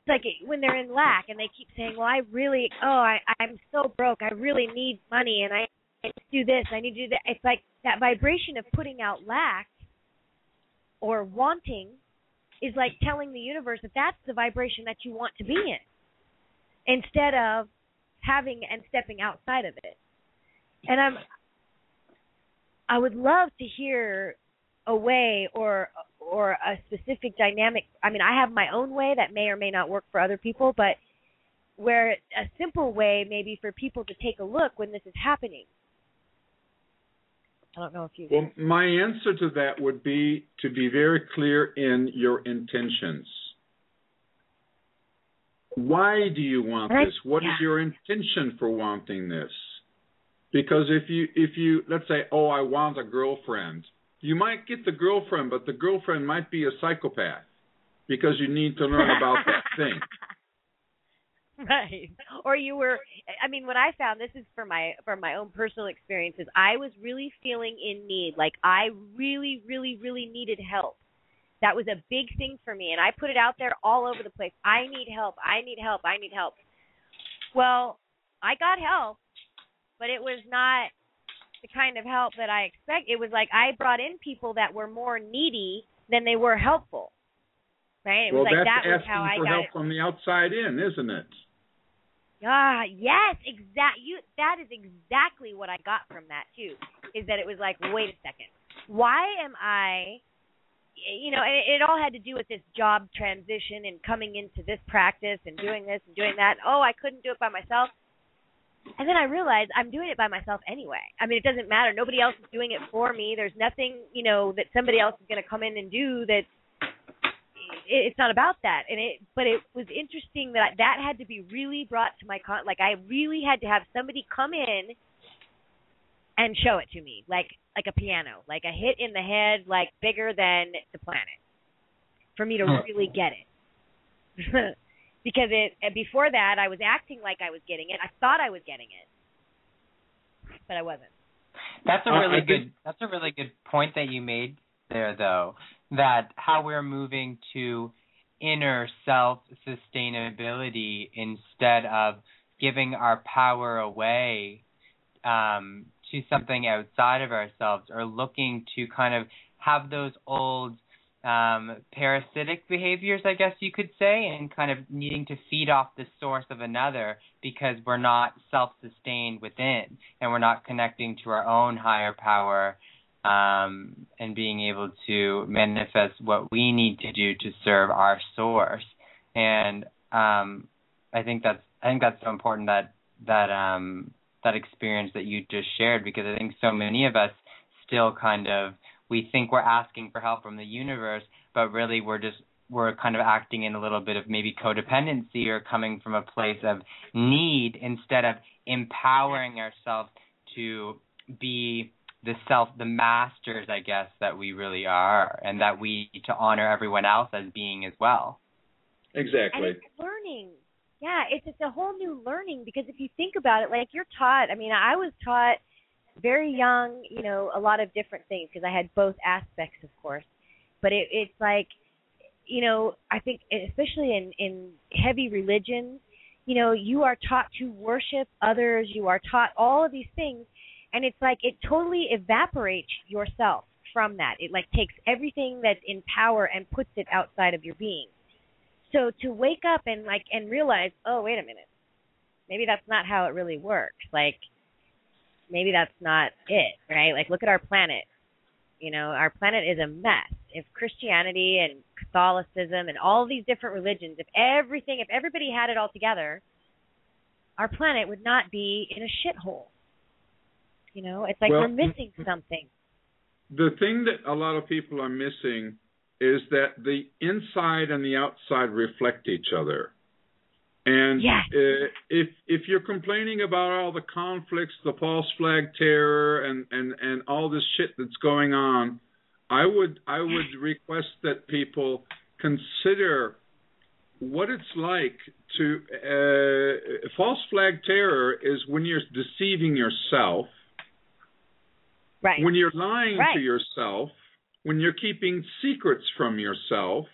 like when they're in lack and they keep saying, well, I'm so broke, I really need money, and I need to do this, I need to do that. It's like that vibration of putting out lack or wanting is like telling the universe that that's the vibration that you want to be in, instead of having and stepping outside of it. And I would love to hear a way or a specific dynamic. I mean, I have my own way that may or may not work for other people, but where a simple way maybe for people to take a look when this is happening. I don't know if you... Well, my answer to that would be to be very clear in your intentions. Why do you want this? What is your intention for wanting this? Because if you let's say, oh, I want a girlfriend, you might get the girlfriend, but the girlfriend might be a psychopath because you need to learn about that thing. Right. Or you were, I mean, what I found, this is from my own personal experiences, I was really feeling in need. Like I really, really, really needed help. That was a big thing for me. And I put it out there all over the place. I need help. I need help. I need help. Well, I got help, but it was not the kind of help that I expect. It was like I brought in people that were more needy than they were helpful. Right? It was like that was how I got it. Well, that's asking for help from the outside in, isn't it? Yes, that is exactly what I got from that too. Is that it was like, wait a second, why am I? You know, it all had to do with this job transition and coming into this practice and doing this and doing that. Oh, I couldn't do it by myself. And then I realized I'm doing it by myself anyway. I mean, it doesn't matter. Nobody else is doing it for me. There's nothing, you know, that somebody else is going to come in and do that. It's not about that. But it was interesting that had to be really brought to my like I really had to have somebody come in and show it to me, like a piano, like a hit in the head, like bigger than the planet, for me to really get it. Because before that, I was acting like I was getting it. I thought I was getting it, but I wasn't. That's a really good point that you made there, though. That how we're moving to inner self-sustainability instead of giving our power away to something outside of ourselves, or looking to kind of have those old parasitic behaviors, I guess you could say, and kind of needing to feed off the source of another because we're not self-sustained within and we're not connecting to our own higher power. And being able to manifest what we need to do to serve our source, and I think that's so important that experience that you just shared, because I think so many of us still we think we're asking for help from the universe, but really we're kind of acting in a little bit of maybe codependency or coming from a place of need instead of empowering ourselves to be the masters, I guess, that we really are, and that we need to honor everyone else as being as well. Exactly. And it's learning. Yeah, it's a whole new learning, because if you think about it, like you're taught, I mean, I was taught very young, you know, a lot of different things, because I had both aspects, of course. But it's like, you know, I think especially in heavy religions, you know, you are taught to worship others. You are taught all of these things. And it's like it totally evaporates yourself from that. It like takes everything that's in power and puts it outside of your being. So to wake up and realize, oh, wait a minute, maybe that's not how it really works. Like maybe that's not it, right? Like look at our planet. You know, our planet is a mess. If Christianity and Catholicism and all these different religions, if everybody had it all together, our planet would not be in a shithole. You know, it's like we're missing something. The thing that a lot of people are missing is that the inside and the outside reflect each other. And if you're complaining about all the conflicts, the false flag terror, and all this shit that's going on, I would request that people consider what it's like to false flag terror is when you're deceiving yourself. Right. When you're lying to yourself, when you're keeping secrets from yourself,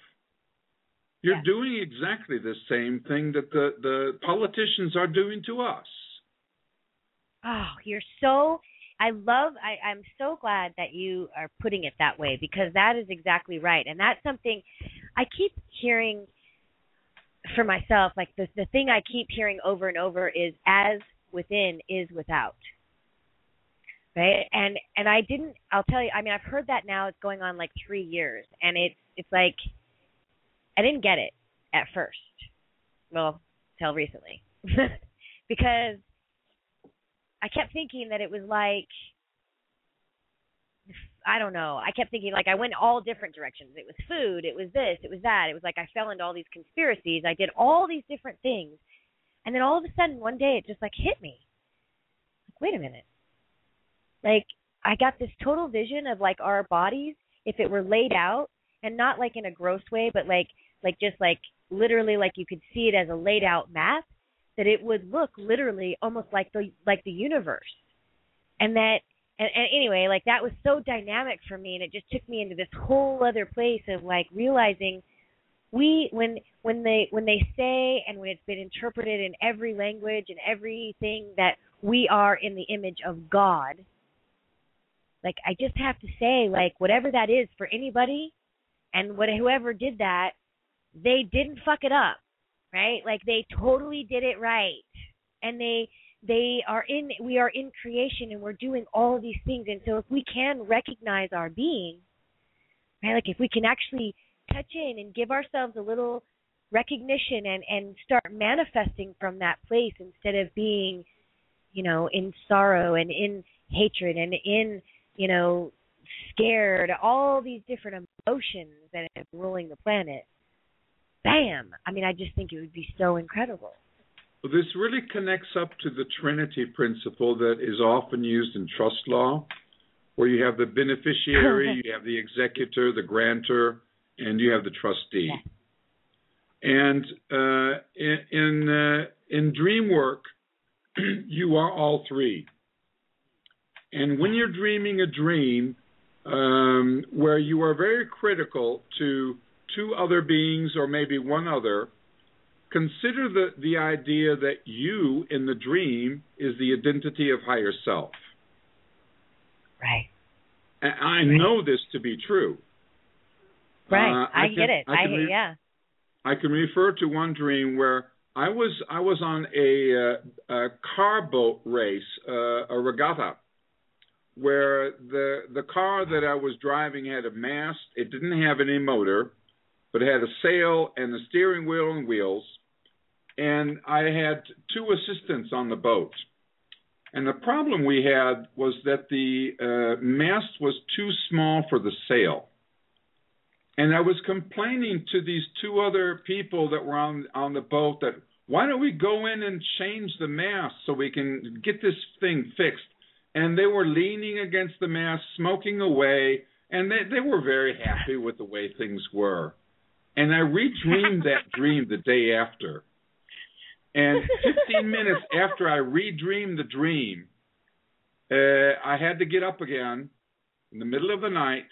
you're doing exactly the same thing that the politicians are doing to us. Oh, I'm so glad that you are putting it that way, because that is exactly right. And that's something I keep hearing for myself, like the thing I keep hearing over and over is, as within is without. right? And I'll tell you, I mean, I've heard that now. It's going on like 3 years, and it's like I didn't get it at first. Well, till recently. Because I kept thinking that it was like, I don't know. I kept thinking, like, I went all different directions. It was food. It was this. It was that. It was like I fell into all these conspiracies. I did all these different things. And then all of a sudden, one day, it just, like, hit me. Like, wait a minute. Like, I got this total vision of, like, our bodies, if it were laid out, and not, like, in a gross way, but, like just, like, literally, like, you could see it as a laid out map, that it would look literally almost like the universe. And that, and anyway, like, that was so dynamic for me, and it just took me into this whole other place of, like, realizing when they say, and when it's been interpreted in every language and everything, that we are in the image of God, like, I just have to say, like, whatever that is for anybody, and whoever did that, they didn't fuck it up, right? Like, they totally did it right. And we are in creation, and we're doing all of these things. And so if we can recognize our being, right, like if we can actually touch in and give ourselves a little recognition and start manifesting from that place, instead of being, in sorrow and in hatred and in, scared, all these different emotions that are ruling the planet. Bam! I mean, I just think it would be so incredible. Well, this really connects up to the Trinity principle that is often used in trust law, where you have the beneficiary, you have the executor, the grantor, and you have the trustee. Yeah. And in dream work, you are all three. And when you're dreaming a dream where you are very critical to two other beings or maybe one other, consider the idea that you in the dream is the identity of higher self. Right. And I know this to be true. Right. I get it. Yeah. I can refer to one dream where I was on a car boat race, a regatta, where the car that I was driving had a mast. It didn't have any motor, but it had a sail and a steering wheel and wheels. And I had two assistants on the boat. And the problem we had was that the mast was too small for the sail. And I was complaining to these two other people that were on the boat that, why don't we go in and change the mast so we can get this thing fixed? And they were leaning against the mast, smoking away, and they were very happy with the way things were. And I redreamed that dream the day after. And 15 minutes after I redreamed the dream, I had to get up again in the middle of the night,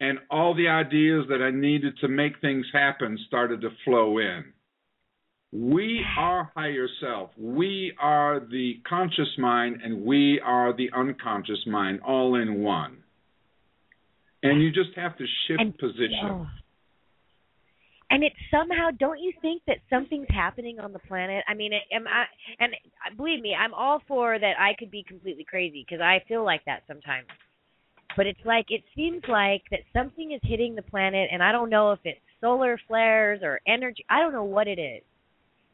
and all the ideas that I needed to make things happen started to flow in. We are higher self. We are the conscious mind, and we are the unconscious mind, all in one. And you just have to shift position. And it's somehow, don't you think that something's happening on the planet? I mean, and believe me, I'm all for that. I could be completely crazy, because I feel like that sometimes. But it's like, it seems like that something is hitting the planet, and I don't know if it's solar flares or energy. I don't know what it is.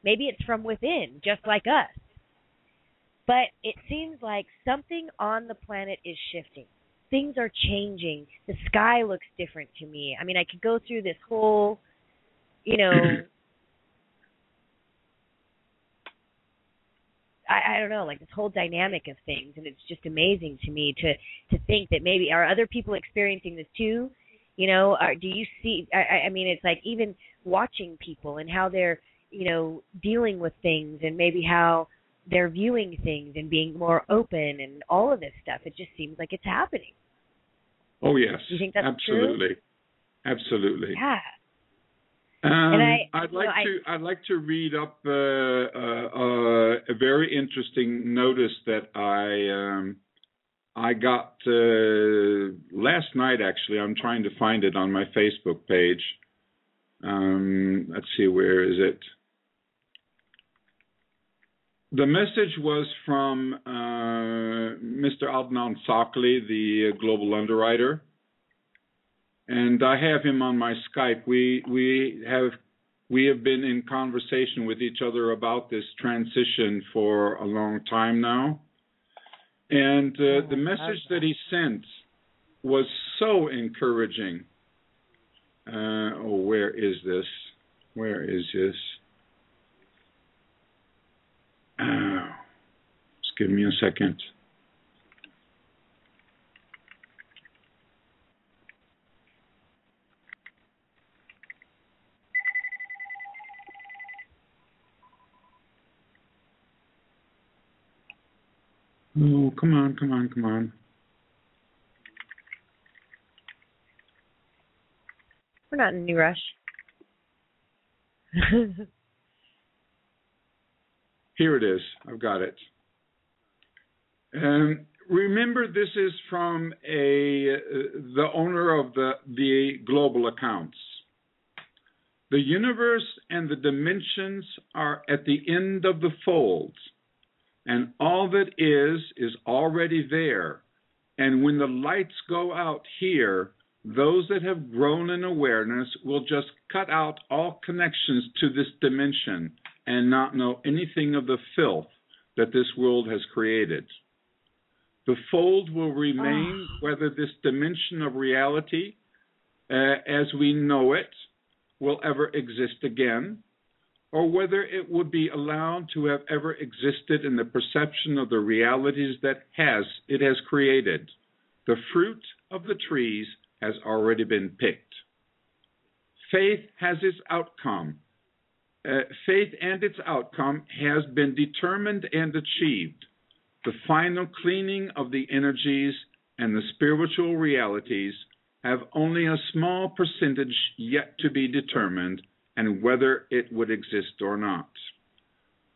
Maybe it's from within, just like us. But it seems like something on the planet is shifting. Things are changing. The sky looks different to me. I mean, I could go through this whole, I don't know, like this whole dynamic of things, and it's just amazing to me to think that maybe are other people experiencing this too? Do you see? I mean, it's like even watching people and how they're dealing with things, and maybe how they're viewing things and being more open and all of this stuff. It just seems like it's happening. Oh yes, do you think that's absolutely, true? Absolutely. Yeah. I'd like to read up a very interesting notice that I got last night. Actually, I'm trying to find it on my Facebook page. Let's see, where is it? The message was from Mr. Adnan Sakli, the global underwriter, and I have him on my Skype. We have been in conversation with each other about this transition for a long time now, and the message that he sent was so encouraging. Where is this? Where is this? Just give me a second. Oh, come on. We're not in any rush. Here it is. I've got it. Remember, this is from the owner of the global accounts. The universe and the dimensions are at the end of the fold, and all that is already there. And when the lights go out here, those that have grown in awareness will just cut out all connections to this dimension and not know anything of the filth that this world has created. The fold will remain whether this dimension of reality, as we know it, will ever exist again, or whether it would be allowed to have ever existed in the perception of the realities that it has created. The fruit of the trees has already been picked. Faith has its outcome. Faith and its outcome has been determined and achieved. The final cleaning of the energies and the spiritual realities have only a small percentage yet to be determined, and whether it would exist or not.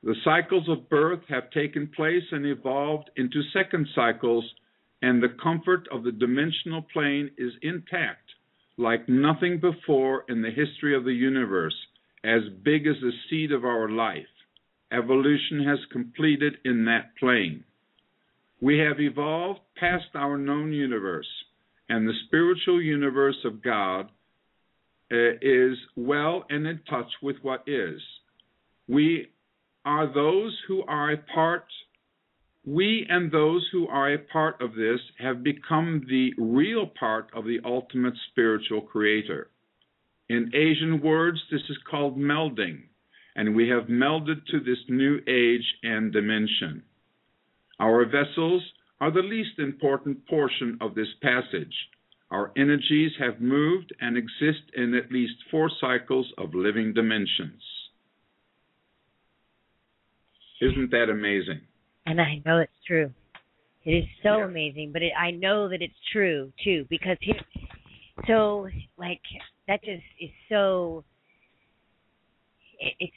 The cycles of birth have taken place and evolved into second cycles, and the comfort of the dimensional plane is intact, like nothing before in the history of the universe, as big as the seed of our life. Evolution has completed in that plane. We have evolved past our known universe, and the spiritual universe of God is well and in touch with what is. We and those who are a part of this have become the real part of the ultimate spiritual creator. In Asian words, this is called melding, and we have melded to this new age and dimension. Our vessels are the least important portion of this passage. Our energies have moved and exist in at least 4 cycles of living dimensions. Isn't that amazing? And I know it's true. It is so amazing, but I know that it's true too, because that just is so. It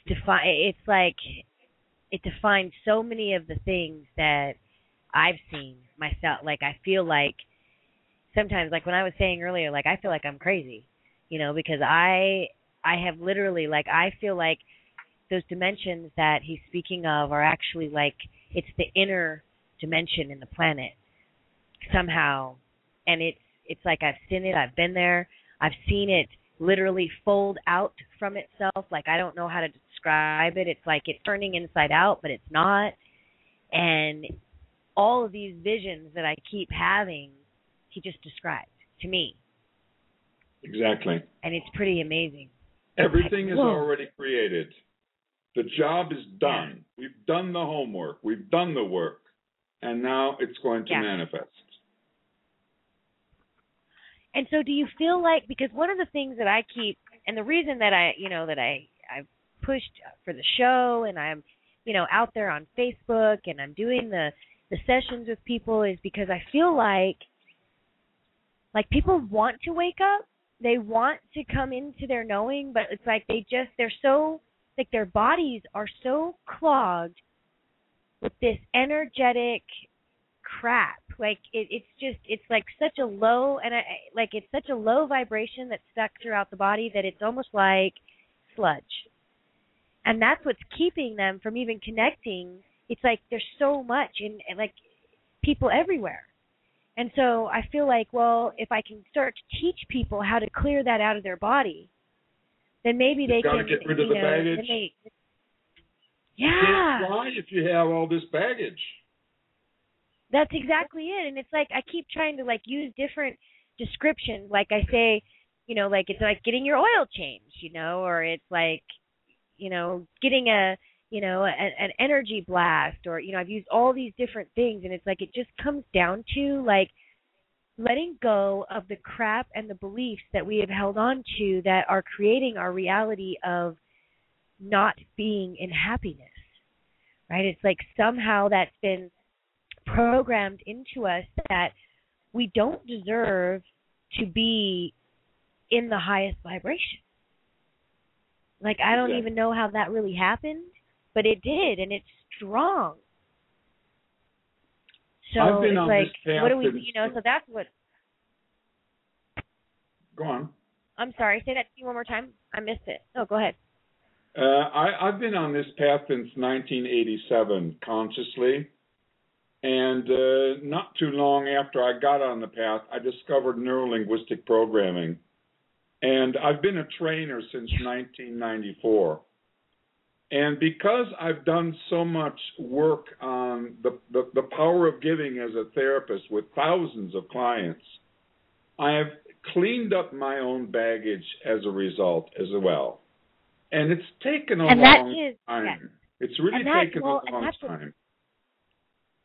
defines so many of the things that I've seen myself. Like, I feel like sometimes, like when I was saying earlier, like I feel like I'm crazy, because I have literally, like, I feel like those dimensions that he's speaking of are actually like, it's the inner dimension in the planet somehow. And it's like I've seen it, I've been there, I've seen it literally fold out from itself. Like, I don't know how to describe it. It's like it's turning inside out, but it's not. And all of these visions that I keep having, he just described to me. Exactly. And it's pretty amazing. Everything is already created. The job is done. We've done the homework. We've done the work. And now it's going to manifest. And so do you feel like, because one of the things that I keep, and the reason that I've pushed for the show, and I'm, out there on Facebook, and I'm doing the sessions with people, is because I feel like people want to wake up. They want to come into their knowing, but it's like they're so, like, their bodies are so clogged with this energetic crap. Like, it's like such a low, and it's such a low vibration that's stuck throughout the body that it's almost like sludge. And that's what's keeping them from even connecting it's like there's so much and like people everywhere. And so I feel like, well, if I can start to teach people how to clear that out of their body, then maybe they can get rid of the baggage. Yeah. You can't fly if you have all this baggage. That's exactly it. And it's like I keep trying to like use different descriptions. Like I say, you know, like it's like getting your oil changed, you know, or it's like, you know, getting an energy blast, or, you know, I've used all these different things, and it's like it just comes down to like letting go of the crap and the beliefs that we have held on to that are creating our reality of not being in happiness, right? It's like somehow that's been programmed into us that we don't deserve to be in the highest vibration. Like, I don't even know how that really happened, but it did, and it's strong. So I've been it's on like, this path, what do we, you know, so that's what. Go on. I'm sorry, say that to me one more time. I missed it. No, go ahead. I've been on this path since 1987, consciously. And not too long after I got on the path, I discovered neurolinguistic programming. And I've been a trainer since 1994. And because I've done so much work on the power of giving as a therapist with thousands of clients, I have cleaned up my own baggage as a result as well. And it's taken a long time. Yes. It's really taken a long time.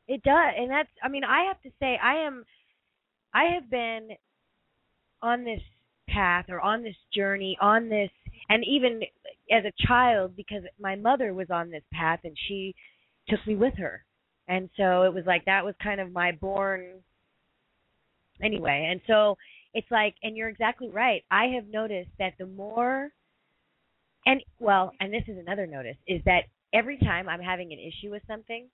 It does. And that's, I mean, I have to say, I have been on this path or on this journey, on this, and even as a child, because my mother was on this path and she took me with her. And so it was like, that was kind of my born, anyway. And so it's like, and you're exactly right. I have noticed that the more, and well, and this is another notice, is that every time I'm having an issue with something,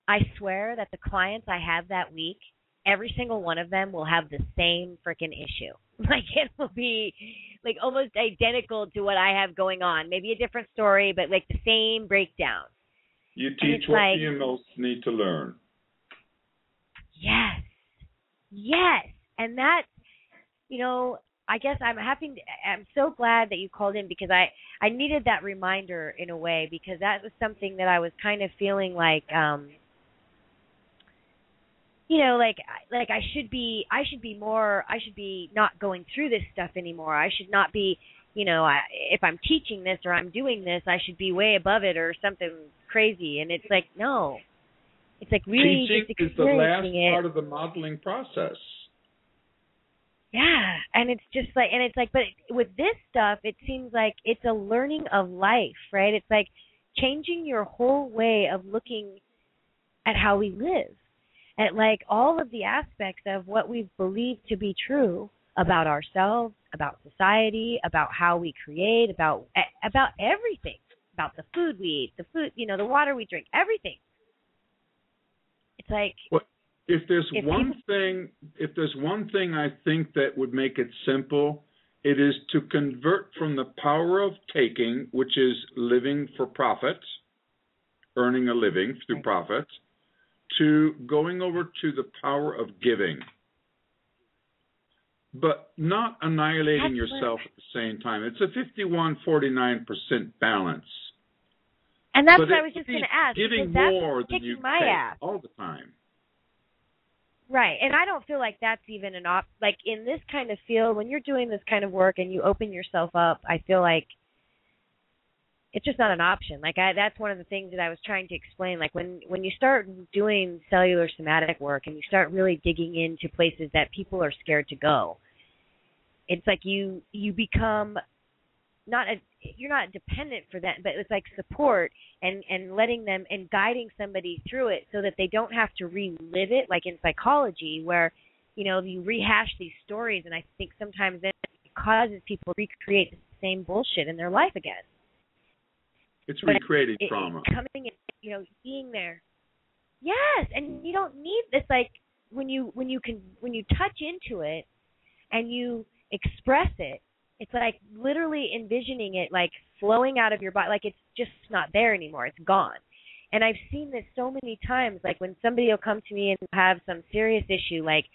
I swear that the clients I have that week, every single one of them will have the same freaking issue. Like, it will be like almost identical to what I have going on. Maybe a different story, but like the same breakdown. You teach what you most need to learn. Yes. Yes. And that, you know, I guess I'm so glad that you called in, because I needed that reminder in a way, because that was something that I was kind of feeling like, you know, like I should be not going through this stuff anymore. I should not be, you know, if I'm teaching this or I'm doing this, I should be way above it or something crazy. And it's like, no, it's like really teaching just is the last experiencing part of the modeling process. Yeah, and it's just like, and it's like, but with this stuff, it seems like it's a learning of life, right? It's like changing your whole way of looking at how we live, at like all of the aspects of what we've believed to be true about ourselves, about society, about how we create, about everything, about the food we eat, the water we drink, everything. It's like, well, if there's one thing I think that would make it simple, it is to convert from the power of taking, which is living for profit, earning a living through profit, to going over to the power of giving, but not annihilating yourself at the same time. It's a 51-49% balance. And that's what I was just going to ask. Giving more than you take all the time. Right, and I don't feel like that's even like in this kind of field, when you're doing this kind of work and you open yourself up, I feel like it's just not an option. Like that's one of the things that I was trying to explain. Like when you start doing cellular somatic work and you start really digging into places that people are scared to go, it's like you become you're not dependent for that, but it's like support and letting them and guiding somebody through it so that they don't have to relive it, like in psychology where, you know, you rehash these stories, and I think sometimes it causes people to recreate the same bullshit in their life again. It's recreating trauma. Coming in, you know, being there. Yes, and you don't need this. Like when you touch into it and you express it, it's like literally envisioning it like flowing out of your body, like it's just not there anymore. It's gone. And I've seen this so many times, like when somebody will come to me and have some serious issue, like,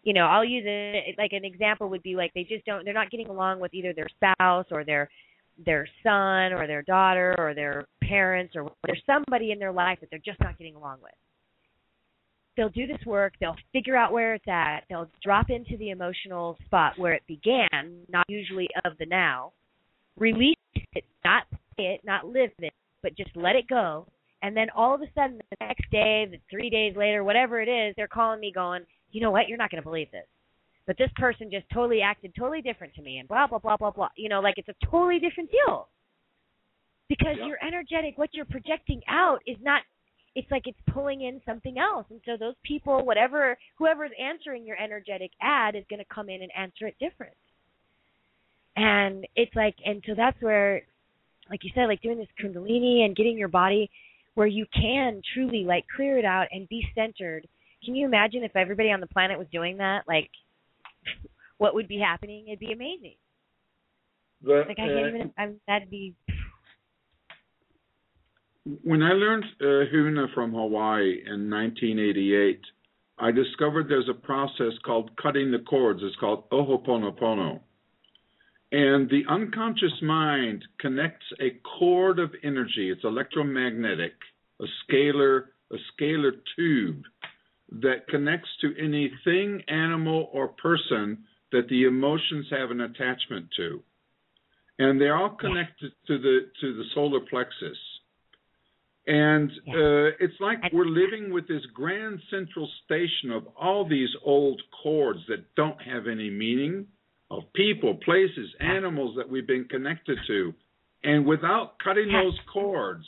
I'll use like an example would be like they're not getting along with either their spouse or their son or their daughter or their parents, or there's somebody in their life that they're just not getting along with. They'll do this work, they'll figure out where it's at, they'll drop into the emotional spot where it began, not usually of the now, release it, not say it, not live it, but just let it go. And then all of a sudden, the next day, 3 days later, whatever it is, they're calling me going, you know what, you're not going to believe this, but this person just totally acted totally different to me and blah, blah, blah, blah, blah. Like it's a totally different deal. Because you're energetic, what you're projecting out is not, it's like it's pulling in something else. And so those people, whoever's answering your energetic ad is going to come in and answer it different. And it's like, and so that's where, like you said, like doing this Kundalini and getting your body where you can truly like clear it out and be centered. Can you imagine if everybody on the planet was doing that? Like, what would be happening? It'd be amazing. I can't even, that'd be. When I learned Huna from Hawaii in 1988, I discovered there's a process called cutting the cords. It's called Ho'oponopono. And the unconscious mind connects a cord of energy. It's electromagnetic, a scalar tube that connects to any thing, animal, or person that the emotions have an attachment to. And they're all connected to the solar plexus. And it's like we're living with this grand central station of all these old cords that don't have any meaning, of people, places, animals that we've been connected to. And without cutting those cords,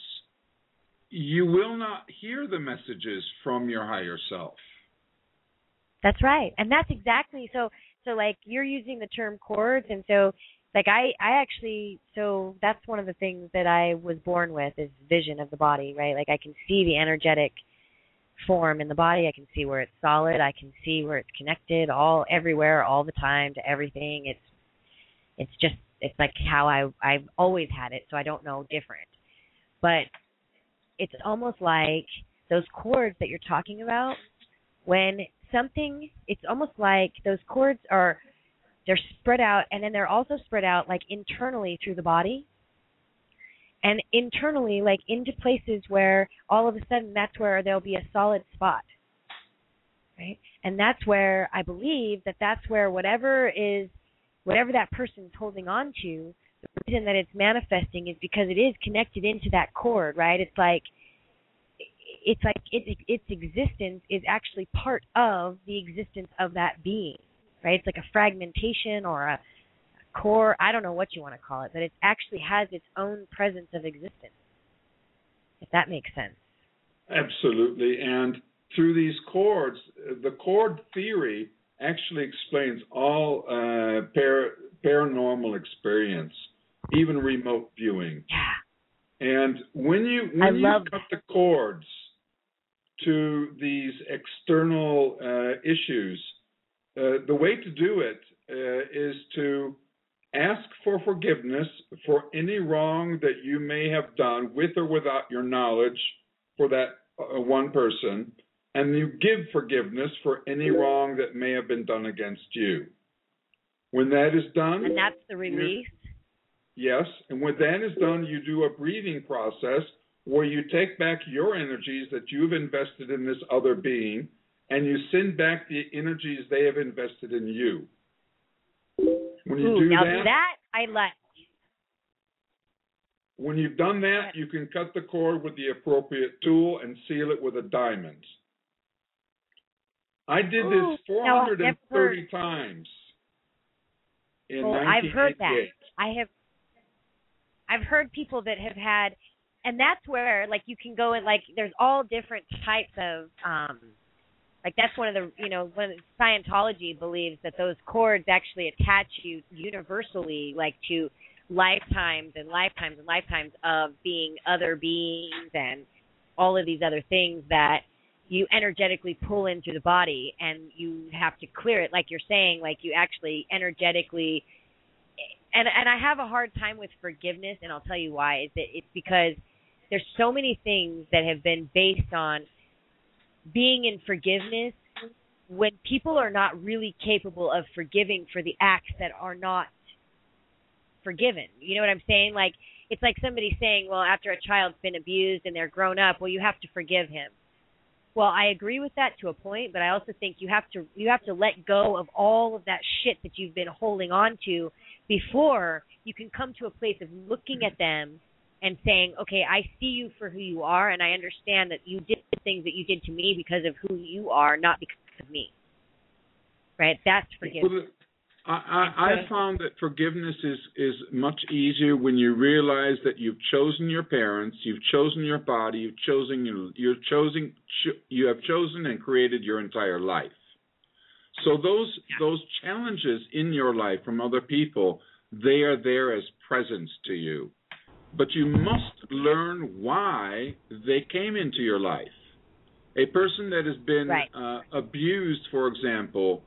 you will not hear the messages from your higher self. That's right. And that's exactly, so like you're using the term cords, and so like I actually, so that's one of the things that I was born with is vision of the body, right? Like I can see the energetic form in the body. I can see where it's solid. I can see where it's connected everywhere, all the time to everything. It's like how I've always had it, so I don't know different. But it's almost like those cords that you're talking about, it's almost like those cords they're spread out, and then they're also spread out like internally through the body, and internally like into places where all of a sudden that's where there'll be a solid spot, right? And that's where I believe that's where whatever that person's holding on to, the reason that it's manifesting is because it is connected into that cord, right? It's like its existence is actually part of the existence of that being. Right? It's like a fragmentation or a core. I don't know what you want to call it, but it actually has its own presence of existence, if that makes sense. Absolutely. And through these cords, the cord theory actually explains all paranormal experience, even remote viewing. Yeah. And when you cut the cords to these external issues, the way to do it is to ask for forgiveness for any wrong that you may have done with or without your knowledge for that one person, and you give forgiveness for any wrong that may have been done against you. When that is done... And that's the release? Yes, and when that is done, you do a breathing process where you take back your energies that you've invested in this other being, and you send back the energies they have invested in you. When you do that, I like. When you've done that, you can cut the cord with the appropriate tool and seal it with a diamond. I did this 430 times in 1988. I've heard that. I've heard people that have had, and that's where like you can go and like there's all different types of like that's one of the, when Scientology believes that those cords actually attach you universally, like to lifetimes and lifetimes and lifetimes of being other beings and all of these other things that you energetically pull in through the body, and you have to clear it, like you're saying, like you actually energetically. And I have a hard time with forgiveness, and I'll tell you why. It's because there's so many things that have been based on being in forgiveness when people are not really capable of forgiving for the acts that are not forgiven. You know what I'm saying? Like, it's like somebody saying, well, after a child's been abused and they're grown up, well, you have to forgive him. Well, I agree with that to a point, but I also think you have to let go of all of that shit that you've been holding on to before you can come to a place of looking at them and saying, okay, I see you for who you are, and I understand that you did the things that you did to me because of who you are, not because of me. Right? That's forgiveness. Well, I found that forgiveness is much easier when you realize that you've chosen your parents, you've chosen your body, you have chosen and created your entire life. So those challenges in your life from other people, they are there as presents to you. But you must learn why they came into your life. A person that has been abused, for example,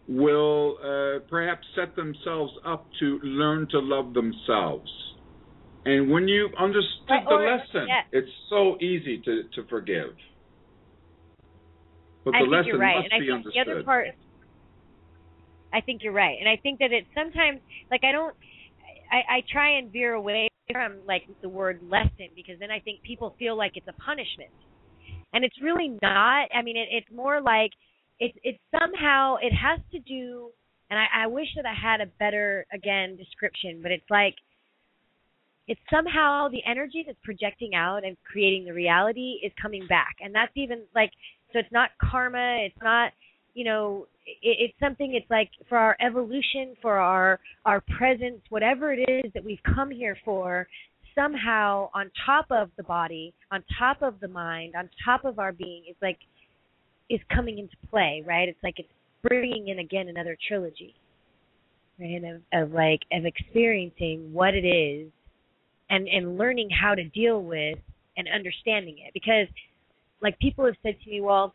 will perhaps set themselves up to learn to love themselves. And when you've understood the lesson, it's so easy to forgive. But the lesson must be understood. The other part, I think you're right. And I think that it's sometimes, like, I try and veer away from, like, the word lesson, because then I think people feel like it's a punishment. And it's really not. I mean, it's more like, it's somehow, it has to do, and I wish that I had a better, again, description, but it's like, it's somehow the energy that's projecting out and creating the reality is coming back. And that's even, like, so it's not karma, it's not, you know, it's something, it's like for our evolution, for our presence, whatever it is that we've come here for, somehow on top of the body, on top of the mind, on top of our being, it's like, is coming into play, right? It's like it's bringing in again another trilogy, right? Of experiencing what it is, and learning how to deal with and understanding it. Because, like, people have said to me, well,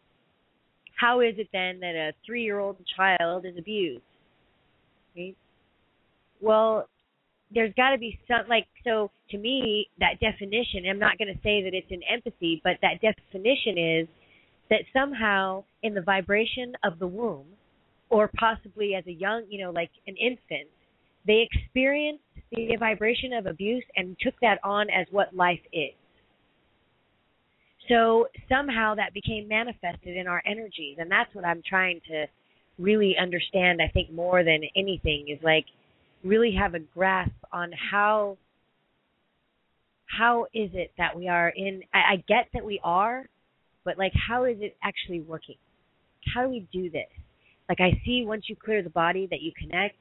how is it then that a 3-year-old child is abused? Right? Well, there's got to be some, like, so to me, that definition, I'm not going to say that it's an empathy, but that definition is that somehow in the vibration of the womb, or possibly as a young, you know, like an infant, they experienced the vibration of abuse and took that on as what life is. So somehow that became manifested in our energies, and that's what I'm trying to really understand, I think, more than anything, is like really have a grasp on how is it that we are in, I get that we are, but, like, how is it actually working? How do we do this? Like, I see once you clear the body that you connect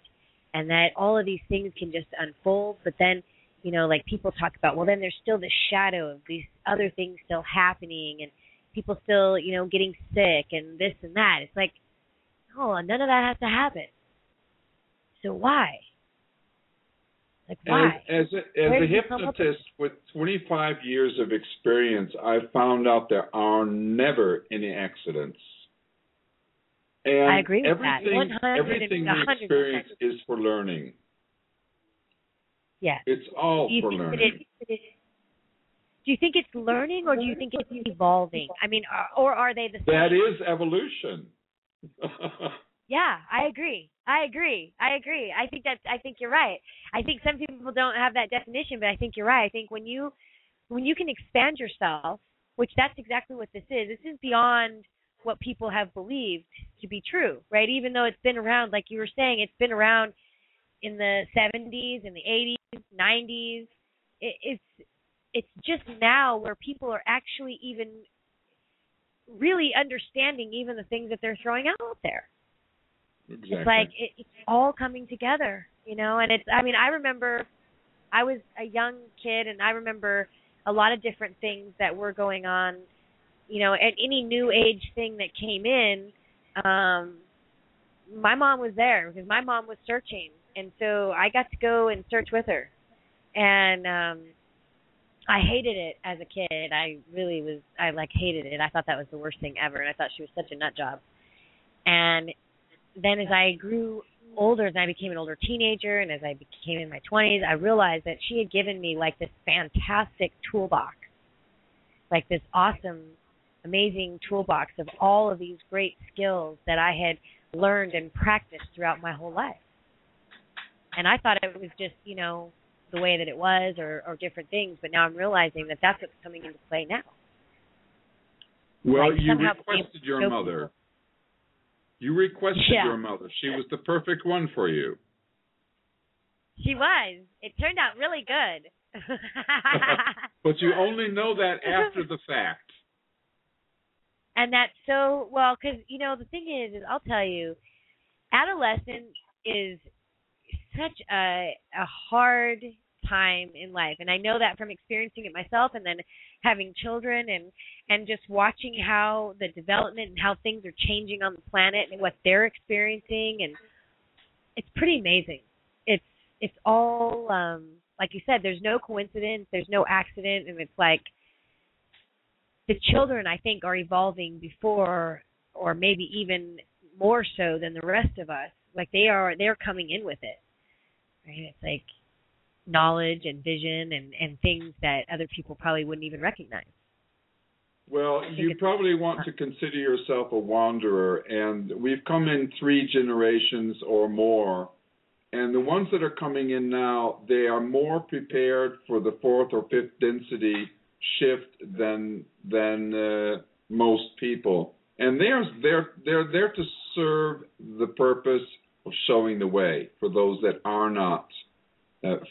and that all of these things can just unfold. But then, you know, like people talk about, well, then there's still the shadow of these other things still happening and people still, you know, getting sick and this and that. It's like, oh, none of that has to happen. So why? Like, why? As a hypnotist with 25 years of experience, I've found out there are never any accidents. And I agree with that. Everything we experience is for learning. Yeah. It's all for learning. Do you think it's learning, or do you think it's evolving? I mean, or are they the same? That is evolution. Yeah, I agree. I think you're right. I think some people don't have that definition, but I think you're right. I think when you can expand yourself, which that's exactly what this is. This is beyond what people have believed to be true, right? Even though it's been around, like you were saying, it's been around in the 70s, in the 80s, 90s. It's just now where people are actually even really understanding even the things that they're throwing out there. Exactly. It's like it's all coming together, you know. And it's, I mean, I remember I was a young kid, and I remember a lot of different things that were going on, you know, and any new age thing that came in, my mom was there because my mom was searching, and so I got to go and search with her. And I hated it as a kid. I hated it. I thought that was the worst thing ever, and I thought she was such a nut job. And then as I grew older, as I became an older teenager, and as I became in my 20s, I realized that she had given me like this fantastic toolbox like this awesome, amazing toolbox of all of these great skills that I had learned and practiced throughout my whole life. And I thought it was just, you know, the way that it was or different things, but now I'm realizing that that's what's coming into play now. Well, like you requested your mother. People. You requested your mother. She was the perfect one for you. She was. It turned out really good. But you only know that after the fact. And that's so, well, because, you know, the thing is I'll tell you, adolescence is such a hard time in life. And I know that from experiencing it myself and then having children and just watching how the development and how things are changing on the planet and what they're experiencing. And it's pretty amazing. It's all, like you said, there's no coincidence, there's no accident, and it's like the children, I think, are evolving before or maybe even more so than the rest of us. Like they're coming in with it. Right? It's like knowledge and vision and things that other people probably wouldn't even recognize. Well, you probably want to consider yourself a wanderer, and we've come in 3 generations or more. And the ones that are coming in now, they are more prepared for the 4th or 5th density shift than most people. And they're there to serve the purpose of showing the way for those that are not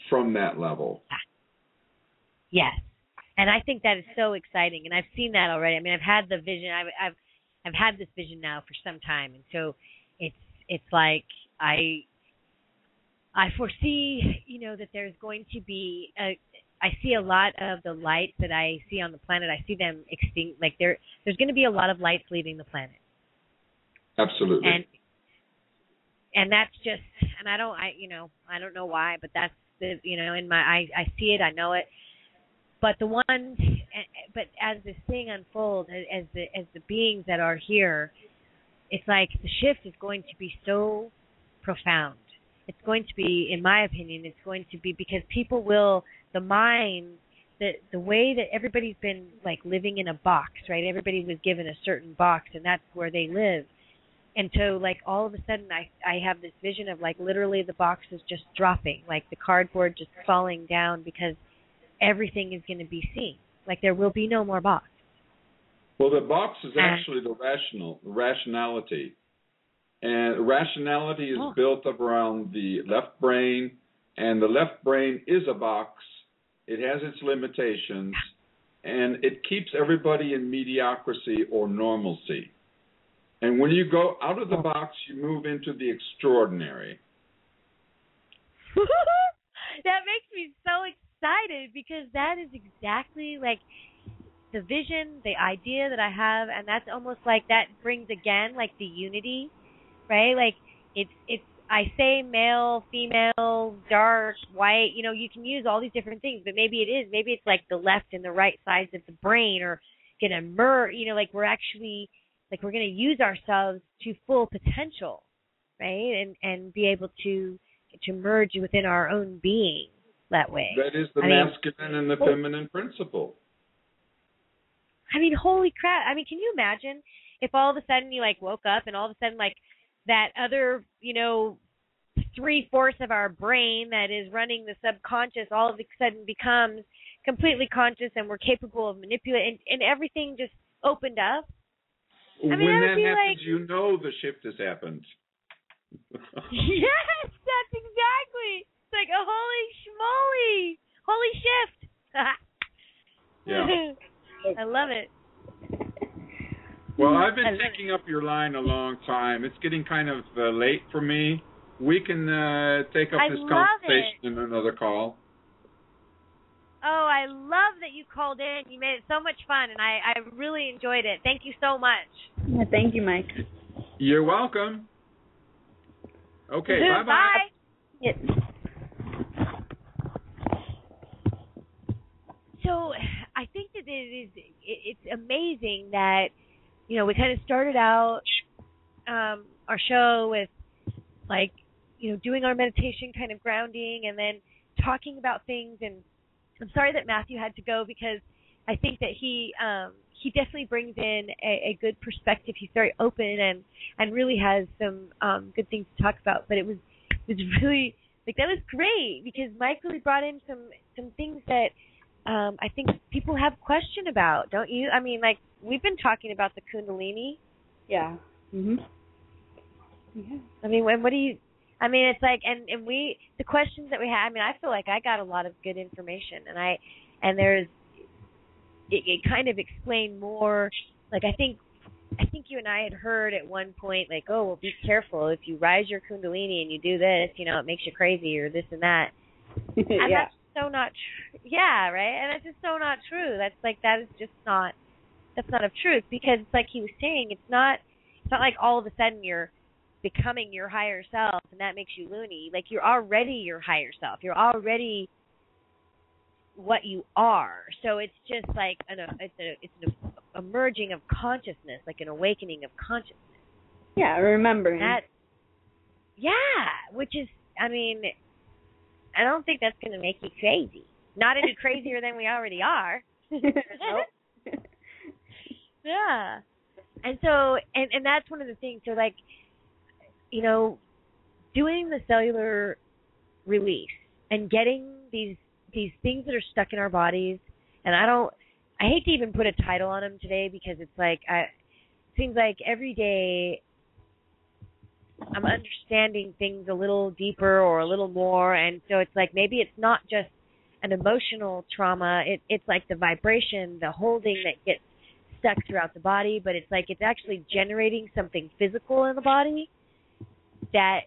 from that level. Yes, and I think that is so exciting, and I've seen that already. I mean, I've had the vision. I've had this vision now for some time, and so it's like I foresee, you know, that there's going to be I see a lot of the lights that I see on the planet. I see them extinct. Like there's going to be a lot of lights leaving the planet. Absolutely. And that's just, and I don't know why, but that's the, you know, in my I see it, I know it. But but as this thing unfolds, as the beings that are here, it's like the shift is going to be so profound. It's going to be, in my opinion, it's going to be because people will, the mind, the way that everybody's been like living in a box, right? Everybody was given a certain box, and that's where they live. And so, like, all of a sudden, I have this vision of, like, literally the box is just dropping, like the cardboard just falling down because everything is going to be seen. Like, there will be no more box. Well, the box is actually the rationality. And rationality is built up around the left brain, and the left brain is a box. It has its limitations, and it keeps everybody in mediocrity or normalcy. And when you go out of the box, you move into the extraordinary. That makes me so excited because that is exactly like the vision, the idea that I have, and that's almost like that brings again like the unity. Right? Like it's I say male, female, dark, white, you know, you can use all these different things, but maybe it's like the left and the right sides of the brain are gonna merge, you know, like we're actually like we're gonna use ourselves to full potential, right? And be able to merge within our own being that way. That is the masculine and the feminine principle. I mean, holy crap. I mean, can you imagine if all of a sudden you like woke up and all of a sudden like that other, you know, 3/4 of our brain that is running the subconscious all of a sudden becomes completely conscious and we're capable of manipulating and everything just opened up? I mean, when that happens, like, you know the shift has happened. Yes, that's exactly. It's like a holy shift. Yeah. I love it. Well, I've been taking up your line a long time. It's getting kind of late for me. We can take up this conversation in another call. Oh, I love that you called in. You made it so much fun, and I really enjoyed it. Thank you so much. Yeah, thank you, Mike. You're welcome. Okay, bye-bye. Bye. Yep. So I think that it's amazing that, you know, we kind of started out our show with, like, you know, doing our meditation kind of grounding and then talking about things. And I'm sorry that Matthew had to go because I think that he definitely brings in a good perspective. He's very open and really has some good things to talk about. But it was really like that was great because Mike really brought in some things that I think people have question about, don't you? I mean, like we've been talking about the Kundalini. Yeah. Mhm. Yeah. I mean, what do you? I mean, it's like, and the questions that we had. I mean, I feel like I got a lot of good information, and there's. It kind of explained more. Like I think you and I had heard at one point, like, oh, well, be careful if you rise your Kundalini and you do this, it makes you crazy or this and that. And yeah. that's so not true. Yeah, right. And that's just so not true. That's like that is just not. That's not of truth because it's like he was saying. It's not like all of a sudden you're becoming your higher self and that makes you loony. Like you're already your higher self. You're already what you are. So it's just like it's a merging of consciousness, like an awakening of consciousness. Yeah, remembering. Which is, I mean, I don't think that's going to make you crazy. Not any crazier than we already are. Nope. Yeah. And so, and that's one of the things. So, like, doing the cellular release and getting these things that are stuck in our bodies, and I hate to even put a title on them today because it's like, it seems like every day I'm understanding things a little deeper or a little more, and so it's like maybe it's not just an emotional trauma, it's like the vibration, the holding that gets stuck throughout the body, but it's like it's actually generating something physical in the body that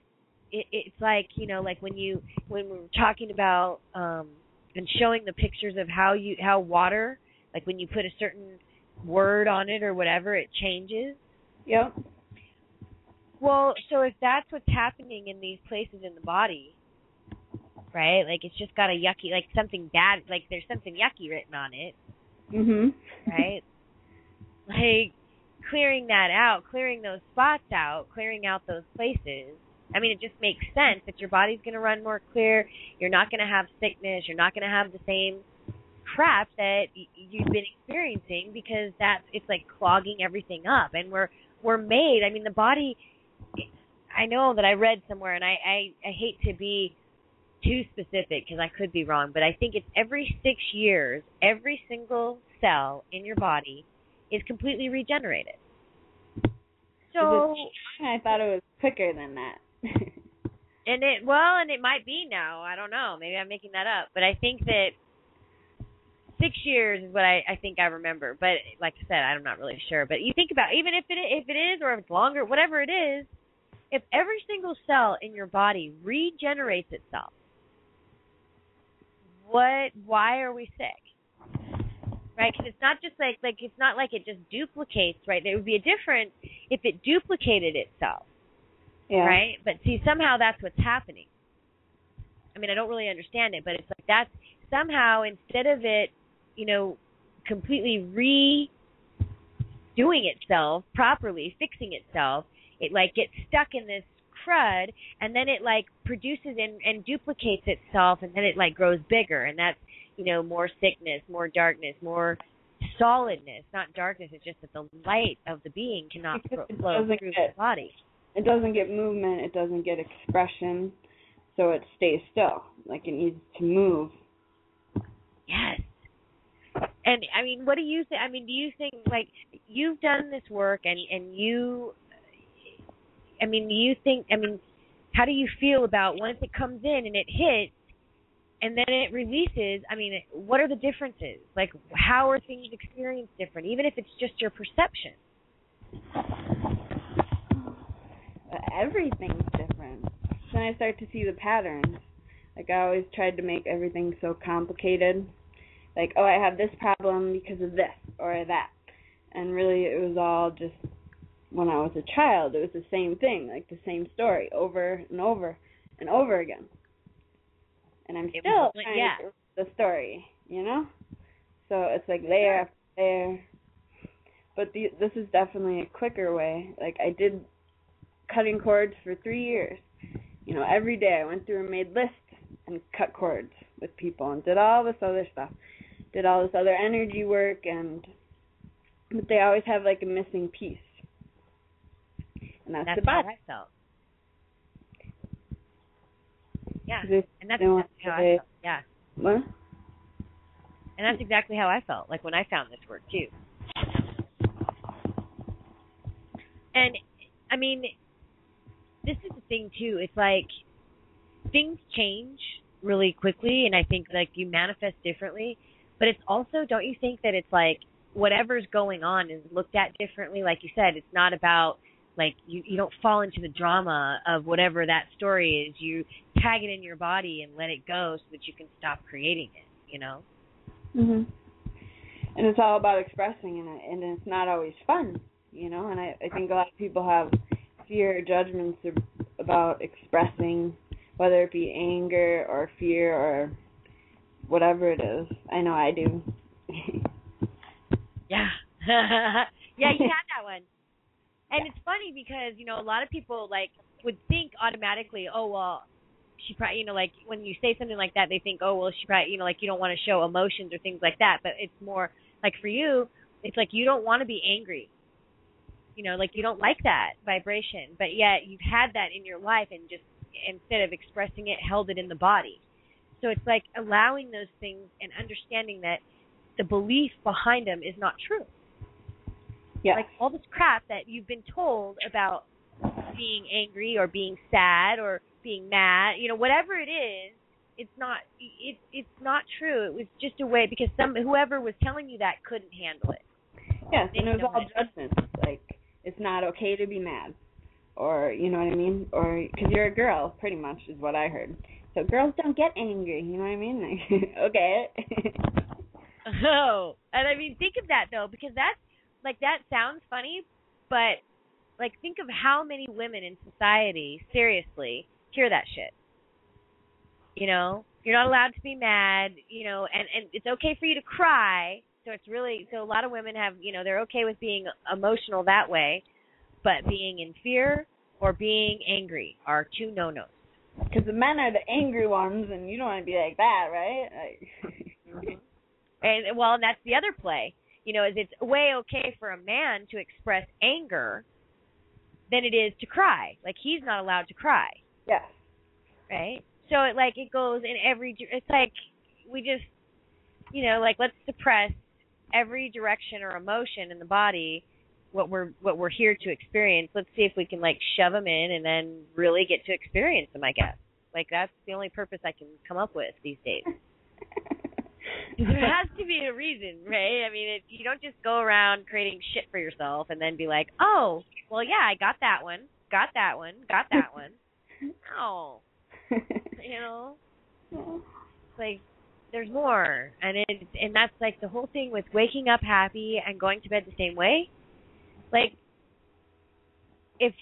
it's like, like when we were talking about and showing the pictures of how water, like when you put a certain word on it or whatever, it changes. Yep. Well, so if that's what's happening in these places in the body, right? Like it's just got a yucky, like something bad, like there's something yucky written on it. Mhm. Right? Like clearing that out, clearing those spots out, clearing out those places. I mean, it just makes sense that your body's going to run more clear. You're not going to have sickness. You're not going to have the same crap that you've been experiencing because it's like clogging everything up. And we're made. I mean, the body. I know that I read somewhere, and I hate to be too specific because I could be wrong, but I think it's every 6 years, every single cell in your body is completely regenerated. So I thought it was quicker than that. And it might be now. I don't know. Maybe I'm making that up. But I think that 6 years is what I think I remember. But like I said, I'm not really sure. But you think about even if it is or if it's longer, whatever it is, if every single cell in your body regenerates itself, why are we sick? Right? Because it's not just like it's not like it just duplicates, right? It would be different if it duplicated itself. Yeah. Right? But see, somehow that's what's happening. I mean, I don't really understand it, but it's like that's somehow instead of it, completely redoing itself properly, fixing itself, it like gets stuck in this crud, and then it like produces and duplicates itself, and then it like grows bigger, and that's more sickness, more darkness, more solidness. Not darkness, it's just that the light of the being cannot flow through the body. It doesn't get movement, it doesn't get expression, so it stays still, like it needs to move. Yes. And I mean, what do you think? I mean, do you think like you've done this work and you? I mean, do you think? I mean, how do you feel about once it comes in and it hits, and then it releases? I mean, what are the differences? Like, how are things experienced different? Even if it's just your perception. Everything's different. Then I start to see the patterns. Like I always tried to make everything so complicated. Like, oh, I have this problem because of this or that. And really it was all just when I was a child, it was the same thing, like the same story over and over and over again. And I'm still trying to get the story, So it's like layer after layer. But this is definitely a quicker way. Like I did cutting cords for 3 years. Every day I went through and made lists and cut cords with people and did all this other stuff. did all this other energy work, but they always have like a missing piece. And that's the body. How I felt. Yeah. And that's how I felt. Yeah. What? And that's exactly how I felt, like when I found this work too. And I mean, this is the thing too. It's like things change really quickly, and I think like you manifest differently. But it's also, don't you think that it's like whatever's going on is looked at differently? Like you said, it's not about like you don't fall into the drama of whatever that story is. You tag it in your body and let it go so that you can stop creating it, you know? Mhm. And it's all about expressing, and it's not always fun, you know? And I think a lot of people have fear or judgments about expressing, whether it be anger or fear or whatever it is. I know I do. Yeah. Yeah, you had that one. And it's funny because, you know, a lot of people, like, would think automatically, oh, well, she probably, you know, like, when you say something like that, they think, oh, well, she probably, you know, like, you don't want to show emotions or things like that. But it's more, like, for you, it's like you don't want to be angry. You know, like, you don't like that vibration. But yet you've had that in your life and just, instead of expressing it, held it in the body. So it's like allowing those things and understanding that the belief behind them is not true. Yeah. Like all this crap that you've been told about being angry or being sad or being mad, you know, whatever it is, it's not true. It was just a way because whoever was telling you that couldn't handle it. Yes, and it was all judgment. Like it's not okay to be mad, or you know what I mean, or because you're a girl, pretty much is what I heard. So girls don't get angry, you know what I mean? Like, okay. Oh, and I mean, think of that though, because that's. Like, that sounds funny, but, like, think of how many women in society, seriously, hear that shit. You know? You're not allowed to be mad, you know, and it's okay for you to cry. So it's really, so a lot of women have, you know, they're okay with being emotional that way, but being in fear or being angry are two no-nos. Because the men are the angry ones, and you don't want to be like that, right? Like, and, well, that's the other play. You know, is it's way okay for a man to express anger than it is to cry. Like, he's not allowed to cry. Yes. Right? So, it goes in every, it's like, we just, you know, like, let's suppress every direction or emotion in the body, what we're here to experience. Let's see if we can, like, shove them in and then really get to experience them, I guess. Like, that's the only purpose I can come up with these days. There has to be a reason, right? I mean, you don't just go around creating shit for yourself and then be like, oh, well, yeah, I got that one, got that one, got that one. No. You know? It's like, there's more. And that's like the whole thing with waking up happy and going to bed the same way. Like, if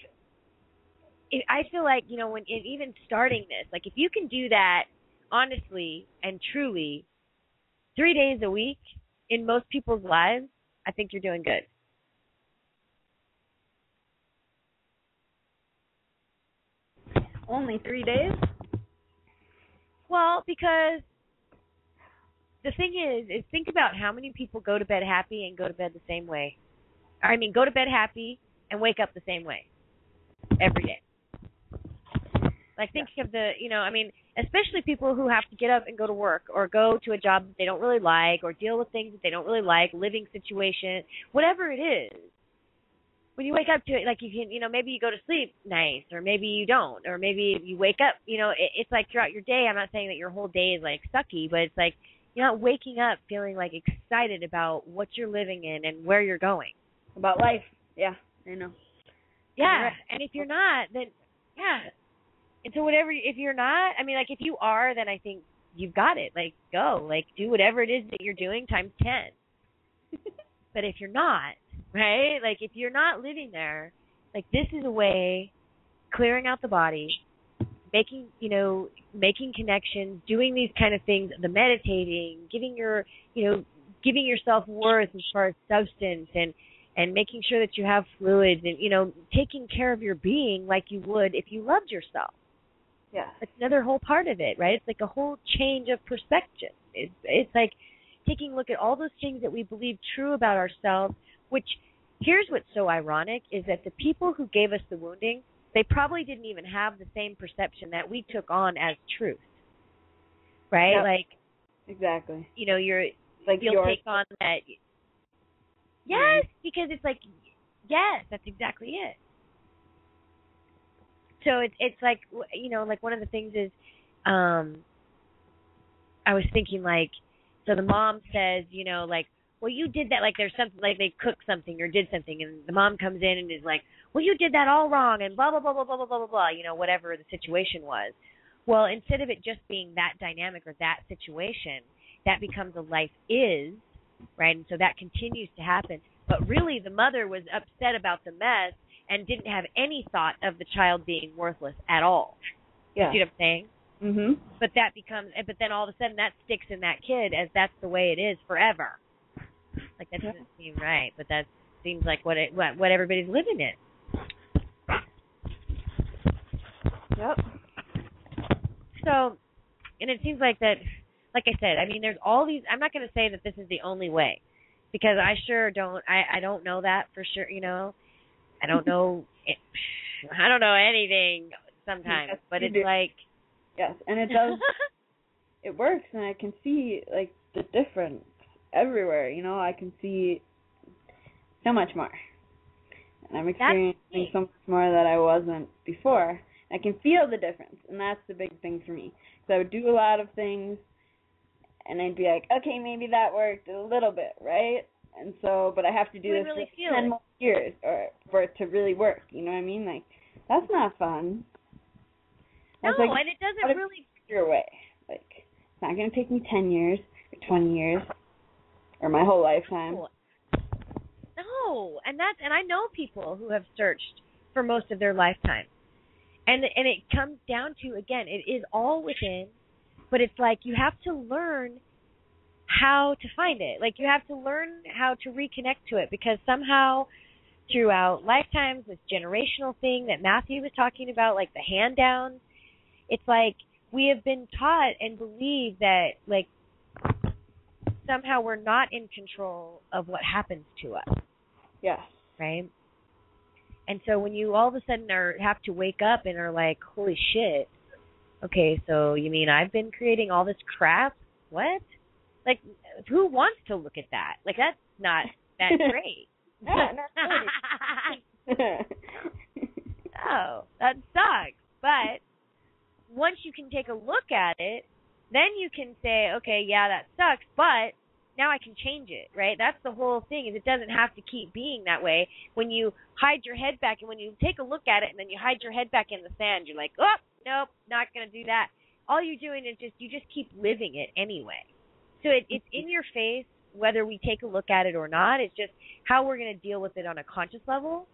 I feel like, you know, when even starting this, like if you can do that honestly and truly 3 days a week in most people's lives, I think you're doing good. Only 3 days? Well, because the thing is think about how many people go to bed happy and go to bed the same way. I mean, go to bed happy and wake up the same way every day. Like, think of the, you know, I mean, especially people who have to get up and go to work or go to a job that they don't really like or deal with things that they don't really like, living situation, whatever it is. When you wake up to it, like you can, you know, maybe you go to sleep nice or maybe you don't or maybe you wake up, you know, it's like throughout your day. I'm not saying that your whole day is like sucky, but it's like you're not waking up feeling like excited about what you're living in and where you're going. About life. Yeah, I know. Yeah, right. And if you're not, then, yeah. And so whatever, if you're not, I mean, like, if you are, then I think you've got it. Like, go. Like, do whatever it is that you're doing times 10. But if you're not, right? Like, if you're not living there, like, this is a way, clearing out the body, making connections, doing these kind of things, the meditating, giving yourself worth as far as substance and making sure that you have fluids and, you know, taking care of your being like you would if you loved yourself. Yeah. It's another whole part of it, right? It's like a whole change of perspective. It's like taking a look at all those things that we believe true about ourselves, which here's what's so ironic is that the people who gave us the wounding, they probably didn't even have the same perception that we took on as truth. Right? Yep. Like, exactly. you know, you'll take on that. Yes, because it's like, yes, that's exactly it. So it's like, you know, like one of the things is, I was thinking like, so the mom says, you know, like, well, you did that, like there's something, like they cooked something or did something, and the mom comes in and is like, well, you did that all wrong, and blah, blah, blah, blah, blah, blah, blah, blah, blah, you know, whatever the situation was. Well, instead of it just being that dynamic or that situation, that becomes a life is, right? And so that continues to happen. But really, the mother was upset about the mess and didn't have any thought of the child being worthless at all. Yeah. See what I'm saying? Mhm. But that becomes, but then all of a sudden that sticks in that kid as that's the way it is forever. Like that doesn't seem right, but that seems like what everybody's living in. Yep. So, and it seems like that, like I said, I mean, there's all these, I'm not going to say that this is the only way, because I sure don't, I don't know that for sure, you know. I don't know, I don't know anything sometimes, yes, but it's like. Yes, and it does, it works, and I can see, like, the difference everywhere, you know. I can see so much more. And I'm experiencing so much more that I wasn't before. I can feel the difference, and that's the big thing for me. So I would do a lot of things, and I'd be like, okay, maybe that worked a little bit, right? And so, but I have to do this really for 10 more years for it to really work, you know what I mean? Like, that's not fun. That's no, like, and it doesn't really... your way. Like, it's not going to take me 10 years or 20 years or my whole lifetime. No, and I know people who have searched for most of their lifetime. And it comes down to, again, it is all within, but it's like you have to learn how to find it. Like you have to learn how to reconnect to it, because somehow throughout lifetimes, this generational thing that Matthew was talking about, like the hand downs, it's like we have been taught and believe that like somehow we're not in control of what happens to us. Yes. Right? And so when you all of a sudden have to wake up and are like, holy shit, okay, so you mean I've been creating all this crap? What? Like, who wants to look at that? Like, that's not that great. Yeah, not great. Oh, that sucks. But once you can take a look at it, then you can say, okay, yeah, that sucks, but now I can change it, right? That's the whole thing, is it doesn't have to keep being that way. When you hide your head back and when you take a look at it and then you hide your head back in the sand, you're like, oh, nope, not going to do that. All you're doing is you just keep living it anyway. So it's in your face whether we take a look at it or not. It's just how we're going to deal with it on a conscious level,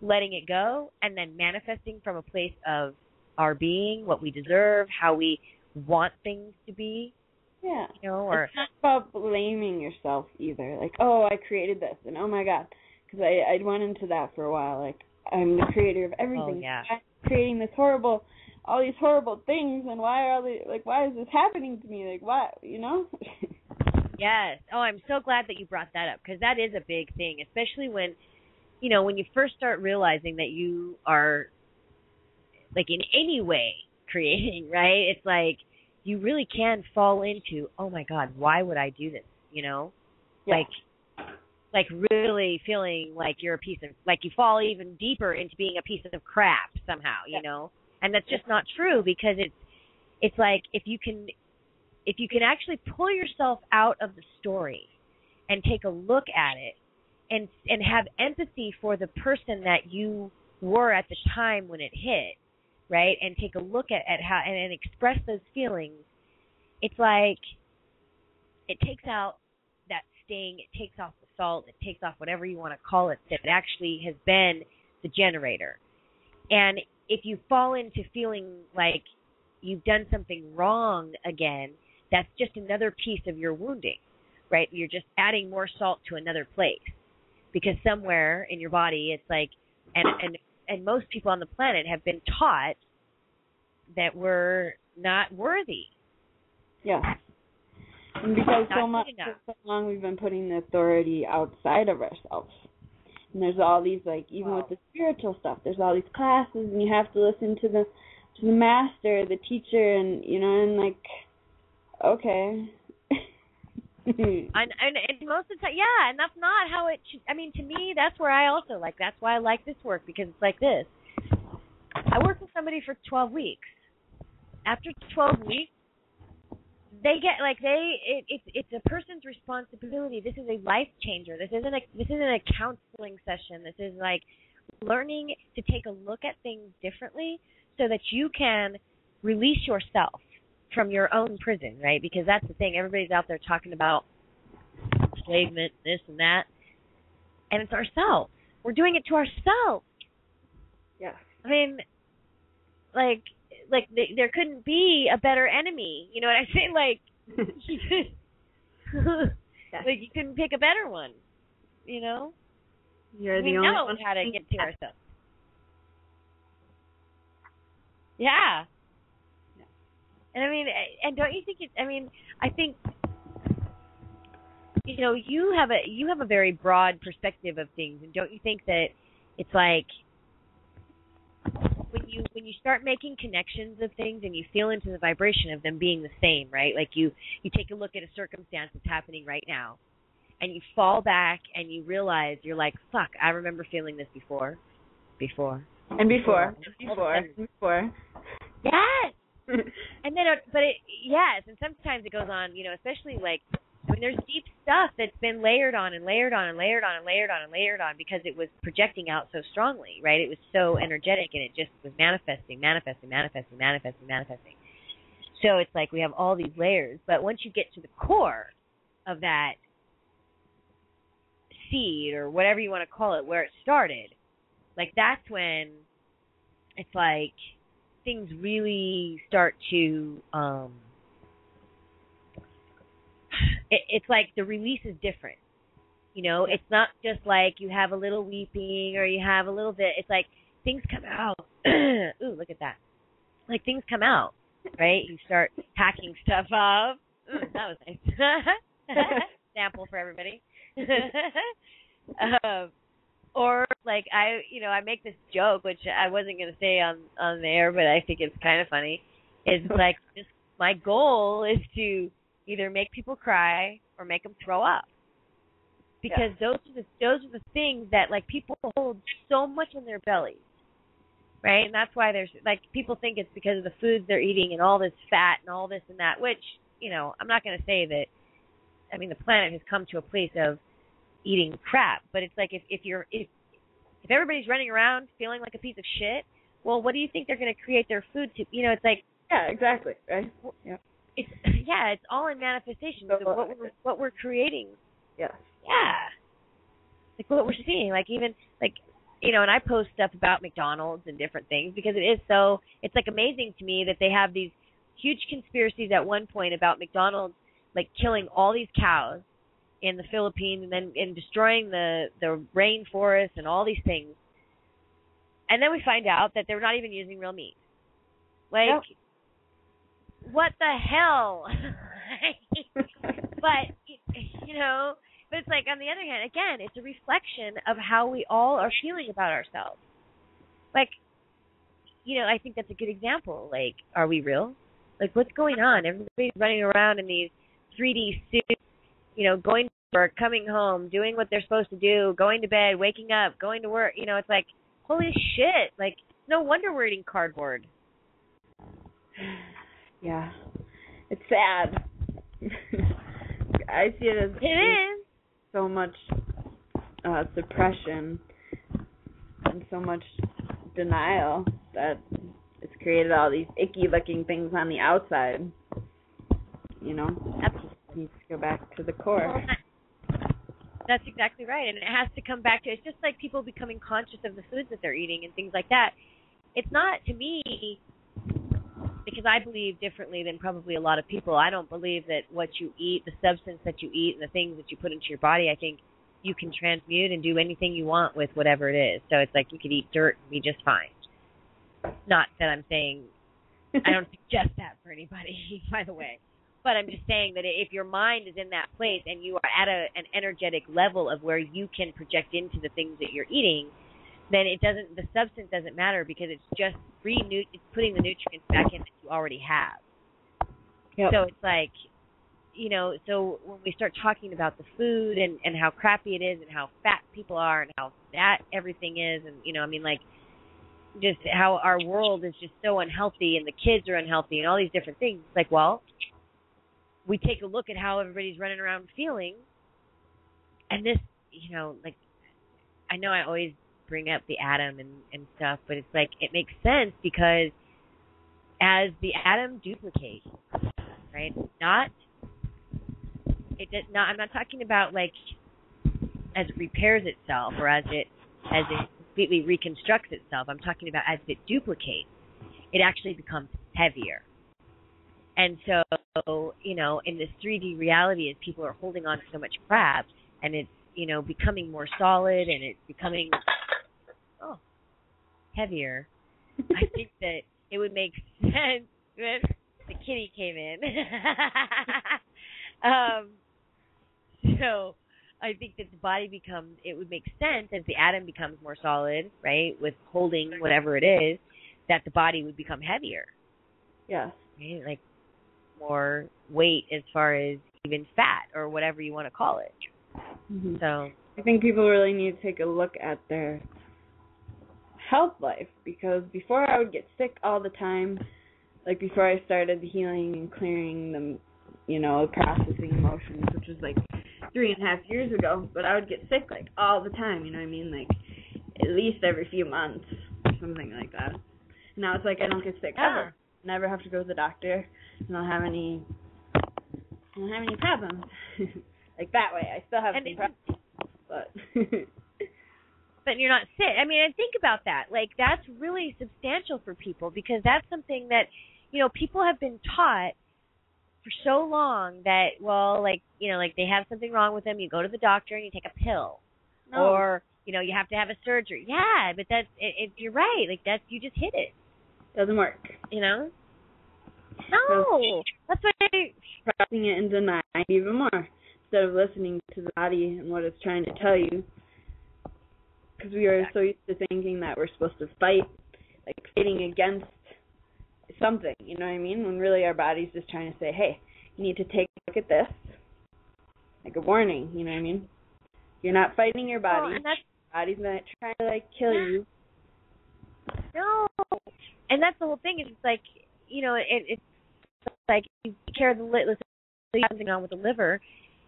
letting it go, and then manifesting from a place of our being, what we deserve, how we want things to be. Yeah. You know, or it's not about blaming yourself either. Like, oh, I created this, and oh my God, because I went into that for a while. Like, I'm the creator of everything. Oh, yeah. I'm creating all these horrible things, and why is this happening to me? Like, why, you know? Yes. Oh, I'm so glad that you brought that up, because that is a big thing, especially when, you know, when you first start realizing that you are, like, in any way creating, right? It's like, you really can fall into, oh my God, why would I do this? You know, Yeah. like really feeling like you're a piece of, like you fall even deeper into being a piece of crap somehow, you know, and that's just not true, because it's like if you can actually pull yourself out of the story and take a look at it and have empathy for the person that you were at the time when it hit. Right, and take a look at how and express those feelings. It's like it takes out that sting, it takes off the salt, it takes off whatever you want to call it that actually has been the generator. And if you fall into feeling like you've done something wrong again, that's just another piece of your wounding, right? You're just adding more salt to another place, because somewhere in your body it's like and most people on the planet have been taught that we're not worthy. Yeah. And because Not good enough. for so long we've been putting the authority outside of ourselves. And there's all these, like, even with the spiritual stuff, there's all these classes, and you have to listen to the master, the teacher, and, you know, and, like, okay. and most of the time, yeah, and that's not how it should. I mean, to me, that's where I also like. That's why I like this work, because it's like this. I work with somebody for 12 weeks. After 12 weeks, they get like it's a person's responsibility. This is a life changer. This isn't a counseling session. This is like learning to take a look at things differently so that you can release yourself from your own prison, right? Because that's the thing. Everybody's out there talking about enslavement, this and that, and it's ourselves. We're doing it to ourselves. Yeah. I mean, like there couldn't be a better enemy. You know what I'm saying? Like you couldn't pick a better one. You know? You're we the only know one how to get to ourselves. Yeah. And I mean, and don't you think it's? I mean, I think you know you have a very broad perspective of things, and don't you think that it's like when you start making connections of things and you feel into the vibration of them being the same, right? Like you take a look at a circumstance that's happening right now, and you fall back and you realize you're like, fuck, I remember feeling this before. Yes. And then, yes, and sometimes it goes on, you know, especially like when there's deep stuff that's been layered on and layered on and layered on and layered on and layered on because it was projecting out so strongly, right? It was so energetic and it just was manifesting. So it's like we have all these layers, but once you get to the core of that seed or whatever you want to call it, where it started, like that's when it's like things really start to it's like the release is different. You know, it's not just like you have a little weeping or you have a little bit. It's like things come out. Ooh, look at that. Like things come out, right? You start packing stuff up. Ooh, that was nice. Sample for everybody. Or like I make this joke, which I wasn't going to say on the air, but I think it's kind of funny. It's like just my goal is to either make people cry or make them throw up, because those are the things that like people hold so much in their bellies, right? And that's why there's like people think it's because of the foods they're eating and all this fat and all this and that. Which I'm not going to say that. I mean, the planet has come to a place of eating crap, but it's like if everybody's running around feeling like a piece of shit, well, what do you think they're going to create their food to? It's like exactly, right? Yeah. It's all in manifestation of what we're creating. Yeah. Yeah. Like what we're seeing, like even like and I post stuff about McDonald's and different things because it's like amazing to me that they have these huge conspiracies at one point about McDonald's like killing all these cows in the Philippines and destroying the rainforest and all these things. And then we find out that they're not even using real meat. Like, what the hell? But it's like, on the other hand, again, it's a reflection of how we all are feeling about ourselves. Like, I think that's a good example. Like, are we real? Like, what's going on? Everybody's running around in these 3D suits, going to work, coming home, doing what they're supposed to do, going to bed, waking up, going to work. It's like, holy shit. Like, no wonder we're eating cardboard. Yeah. It's sad. I see it as so much suppression and so much denial that it's created all these icky looking things on the outside. That needs to go back to the core. That's exactly right. And it has to come back to, it's just like people becoming conscious of the foods that they're eating and things like that. It's not, to me, because I believe differently than probably a lot of people. I don't believe that what you eat, the substance that you eat, and the things that you put into your body, I think you can transmute and do anything you want with whatever it is. So it's like you could eat dirt and be just fine. Not that I'm saying, I don't suggest that for anybody, by the way. But I'm just saying that if your mind is in that place and you are at an energetic level of where you can project into the things that you're eating, then the substance doesn't matter, because it's just it's putting the nutrients back in that you already have. Yep. So it's like, so when we start talking about the food and how crappy it is and how fat people are and how fat everything is, and, just how our world is just so unhealthy and the kids are unhealthy and all these different things. It's like, well, we take a look at how everybody's running around feeling, and this, I know I always bring up the atom and stuff, but it's like, it makes sense, because as the atom duplicates, right? I'm not talking about like as it repairs itself or as it completely reconstructs itself. I'm talking about as it duplicates, it actually becomes heavier. And so, in this 3D reality, as people are holding on to so much crap, and it's, becoming more solid, and it's becoming heavier, I think that it would make sense. The kitty came in. So I think that the body it would make sense as the atom becomes more solid, right, with holding whatever it is, that the body would become heavier. Yeah. Right? Like more weight as far as even fat or whatever you want to call it. Mm-hmm. So I think people really need to take a look at their health life, because before I would get sick all the time, like before I started the healing and clearing the, processing emotions, which was like 3.5 years ago, but I would get sick like all the time, like at least every few months, something like that. Now it's like I don't get sick ever. Never have to go to the doctor. I don't have any problems. Like that way. I still have some problems, but but you're not sick. I mean, and think about that. Like, that's really substantial for people, because that's something that, people have been taught for so long that, well, like they have something wrong with them, you go to the doctor and you take a pill. No. Or, you have to have a surgery. Yeah, but that's, you're right. Like, you just hit it. Doesn't work. No. That's what pressing it and denying even more, instead of listening to the body and what it's trying to tell you. Because we are so used to thinking that we're supposed to fight, like fighting against something, you know what I mean? When really our body's just trying to say, hey, you need to take a look at this. Like a warning, you know what I mean? You're not fighting your body. Well, and that's, body's not trying to, kill you. No. And that's the whole thing. Is it's like, it's like you take care of the liver, something wrong with the liver.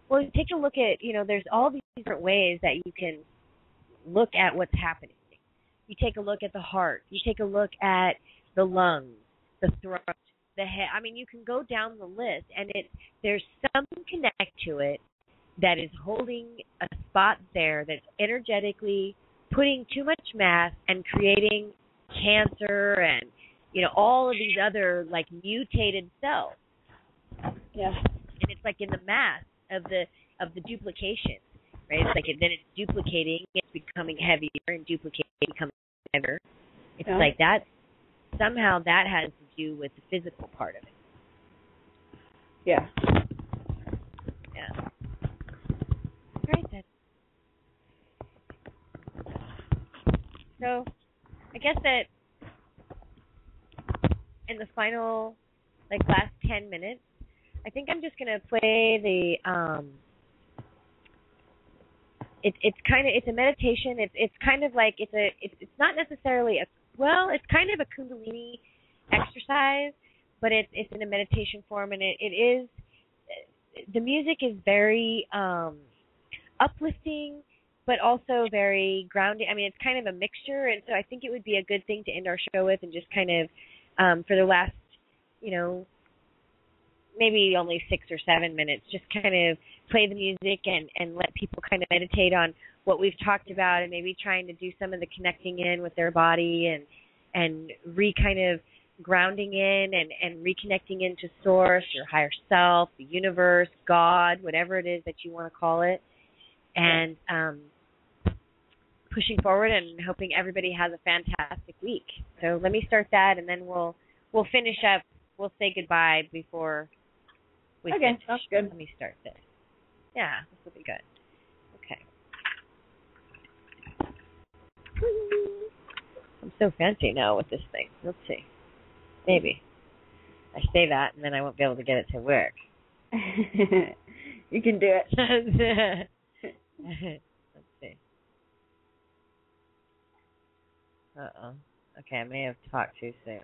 Well, you take a look at, there's all these different ways that you can look at what's happening. You take a look at the heart. You take a look at the lungs, the throat, the head. I mean, you can go down the list, and there's some connect to it that is holding a spot there that's energetically putting too much mass and creating cancer and, all of these other, mutated cells. Yeah. And it's like in the mass of the duplication, right? It's like then it's duplicating, it's becoming heavier, and duplicating becomes heavier. It's like that. Somehow that has to do with the physical part of it. Yeah. Yeah. All right, then. So, I guess that in the final, last 10 minutes, I think I'm just gonna play the it's a meditation. It's kind of like it's not necessarily it's kind of a Kundalini exercise, but it's in a meditation form, and it is, the music is very uplifting, but also very grounding. I mean, it's kind of a mixture, and so I think it would be a good thing to end our show with, and just kind of for the last, maybe only 6 or 7 minutes, just kind of play the music and let people kind of meditate on what we've talked about, and maybe trying to do some of the connecting in with their body and kind of grounding in and reconnecting into source, your higher self, the universe, God, whatever it is that you want to call it, and pushing forward and hoping everybody has a fantastic week. So let me start that, and then we'll finish up. We'll say goodbye before we Okay, finish. sounds good. Let me start this. Yeah, this will be good. Okay. I'm so fancy now with this thing. Let's see. Maybe. I say that, and then I won't be able to get it to work. You can do it. Let's see. Uh-oh. Okay, I may have talked too soon.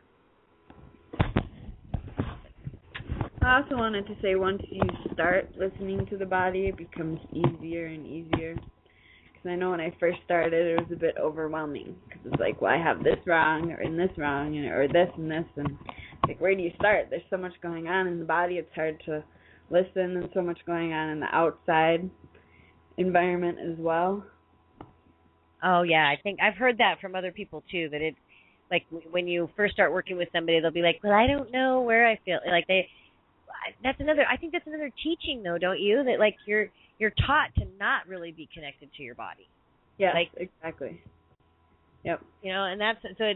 I also wanted to say once you start listening to the body, it becomes easier and easier. Because I know when I first started, it was a bit overwhelming. Because it's like, well, I have this wrong, or in this wrong, or this and this. And like, where do you start? There's so much going on in the body, it's hard to listen, and so much going on in the outside environment as well. Oh, yeah. I think I've heard that from other people, too, that it's like when you first start working with somebody, they'll be like, well, I don't know where I feel. Like I think that's another teaching, though, don't you? That, like, you're taught to not really be connected to your body. Yeah, like, exactly. Yep. You know, and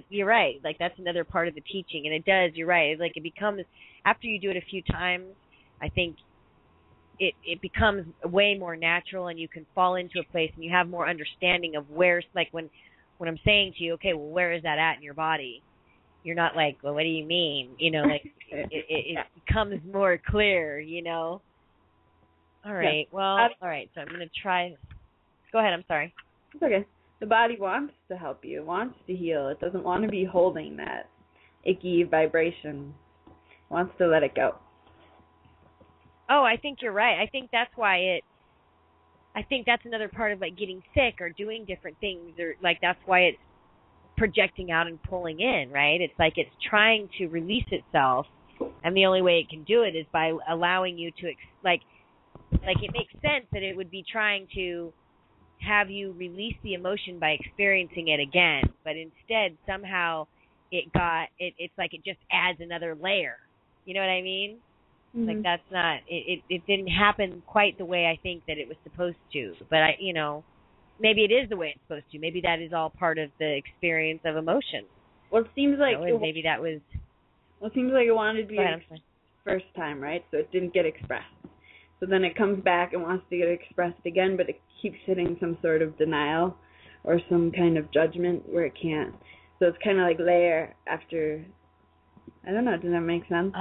you're right. Like, that's another part of the teaching. And it does, you're right. Like, it becomes, after you do it a few times, I think it becomes way more natural, and you can fall into a place and you have more understanding of where, like, when I'm saying to you, okay, well, where is that at in your body? You're not like, well, what do you mean? You know, like, it becomes more clear, you know? All right. Yeah. Well, all right. So I'm going to try. Go ahead. I'm sorry. It's okay. The body wants to help you. It wants to heal. It doesn't want to be holding that icky vibration. It wants to let it go. Oh, I think you're right. I think that's why I think that's another part of, like, getting sick or doing different things, or, like, that's why it's projecting out and pulling in, right? It's like it's trying to release itself, and the only way it can do it is by allowing you to, like it makes sense that it would be trying to have you release the emotion by experiencing it again, but instead somehow it's like it just adds another layer. You know what I mean? Mm-hmm. Like, that's not, it didn't happen quite the way I think that it was supposed to, but maybe it is the way it's supposed to. Maybe that is all part of the experience of emotion. Well, it seems like maybe that was. Well, it seems like it wanted to be first time, right? So it didn't get expressed. So then it comes back and wants to get expressed again, but it keeps hitting some sort of denial or some kind of judgment where it can't. So it's kind of like layer after. I don't know. Does that make sense?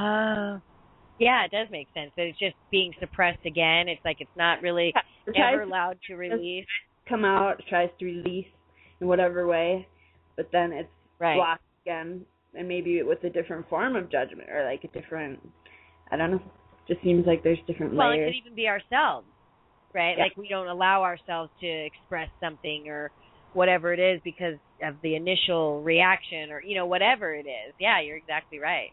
Yeah, it does make sense. That it's just being suppressed again. It's like it's not really ever allowed to release. Come out, tries to release in whatever way, but then it's blocked again, and maybe with a different form of judgment or like a different, I don't know, just seems like there's different layers. Well, it could even be ourselves, right? Yeah. Like we don't allow ourselves to express something or whatever it is because of the initial reaction or, whatever it is. Yeah, you're exactly right.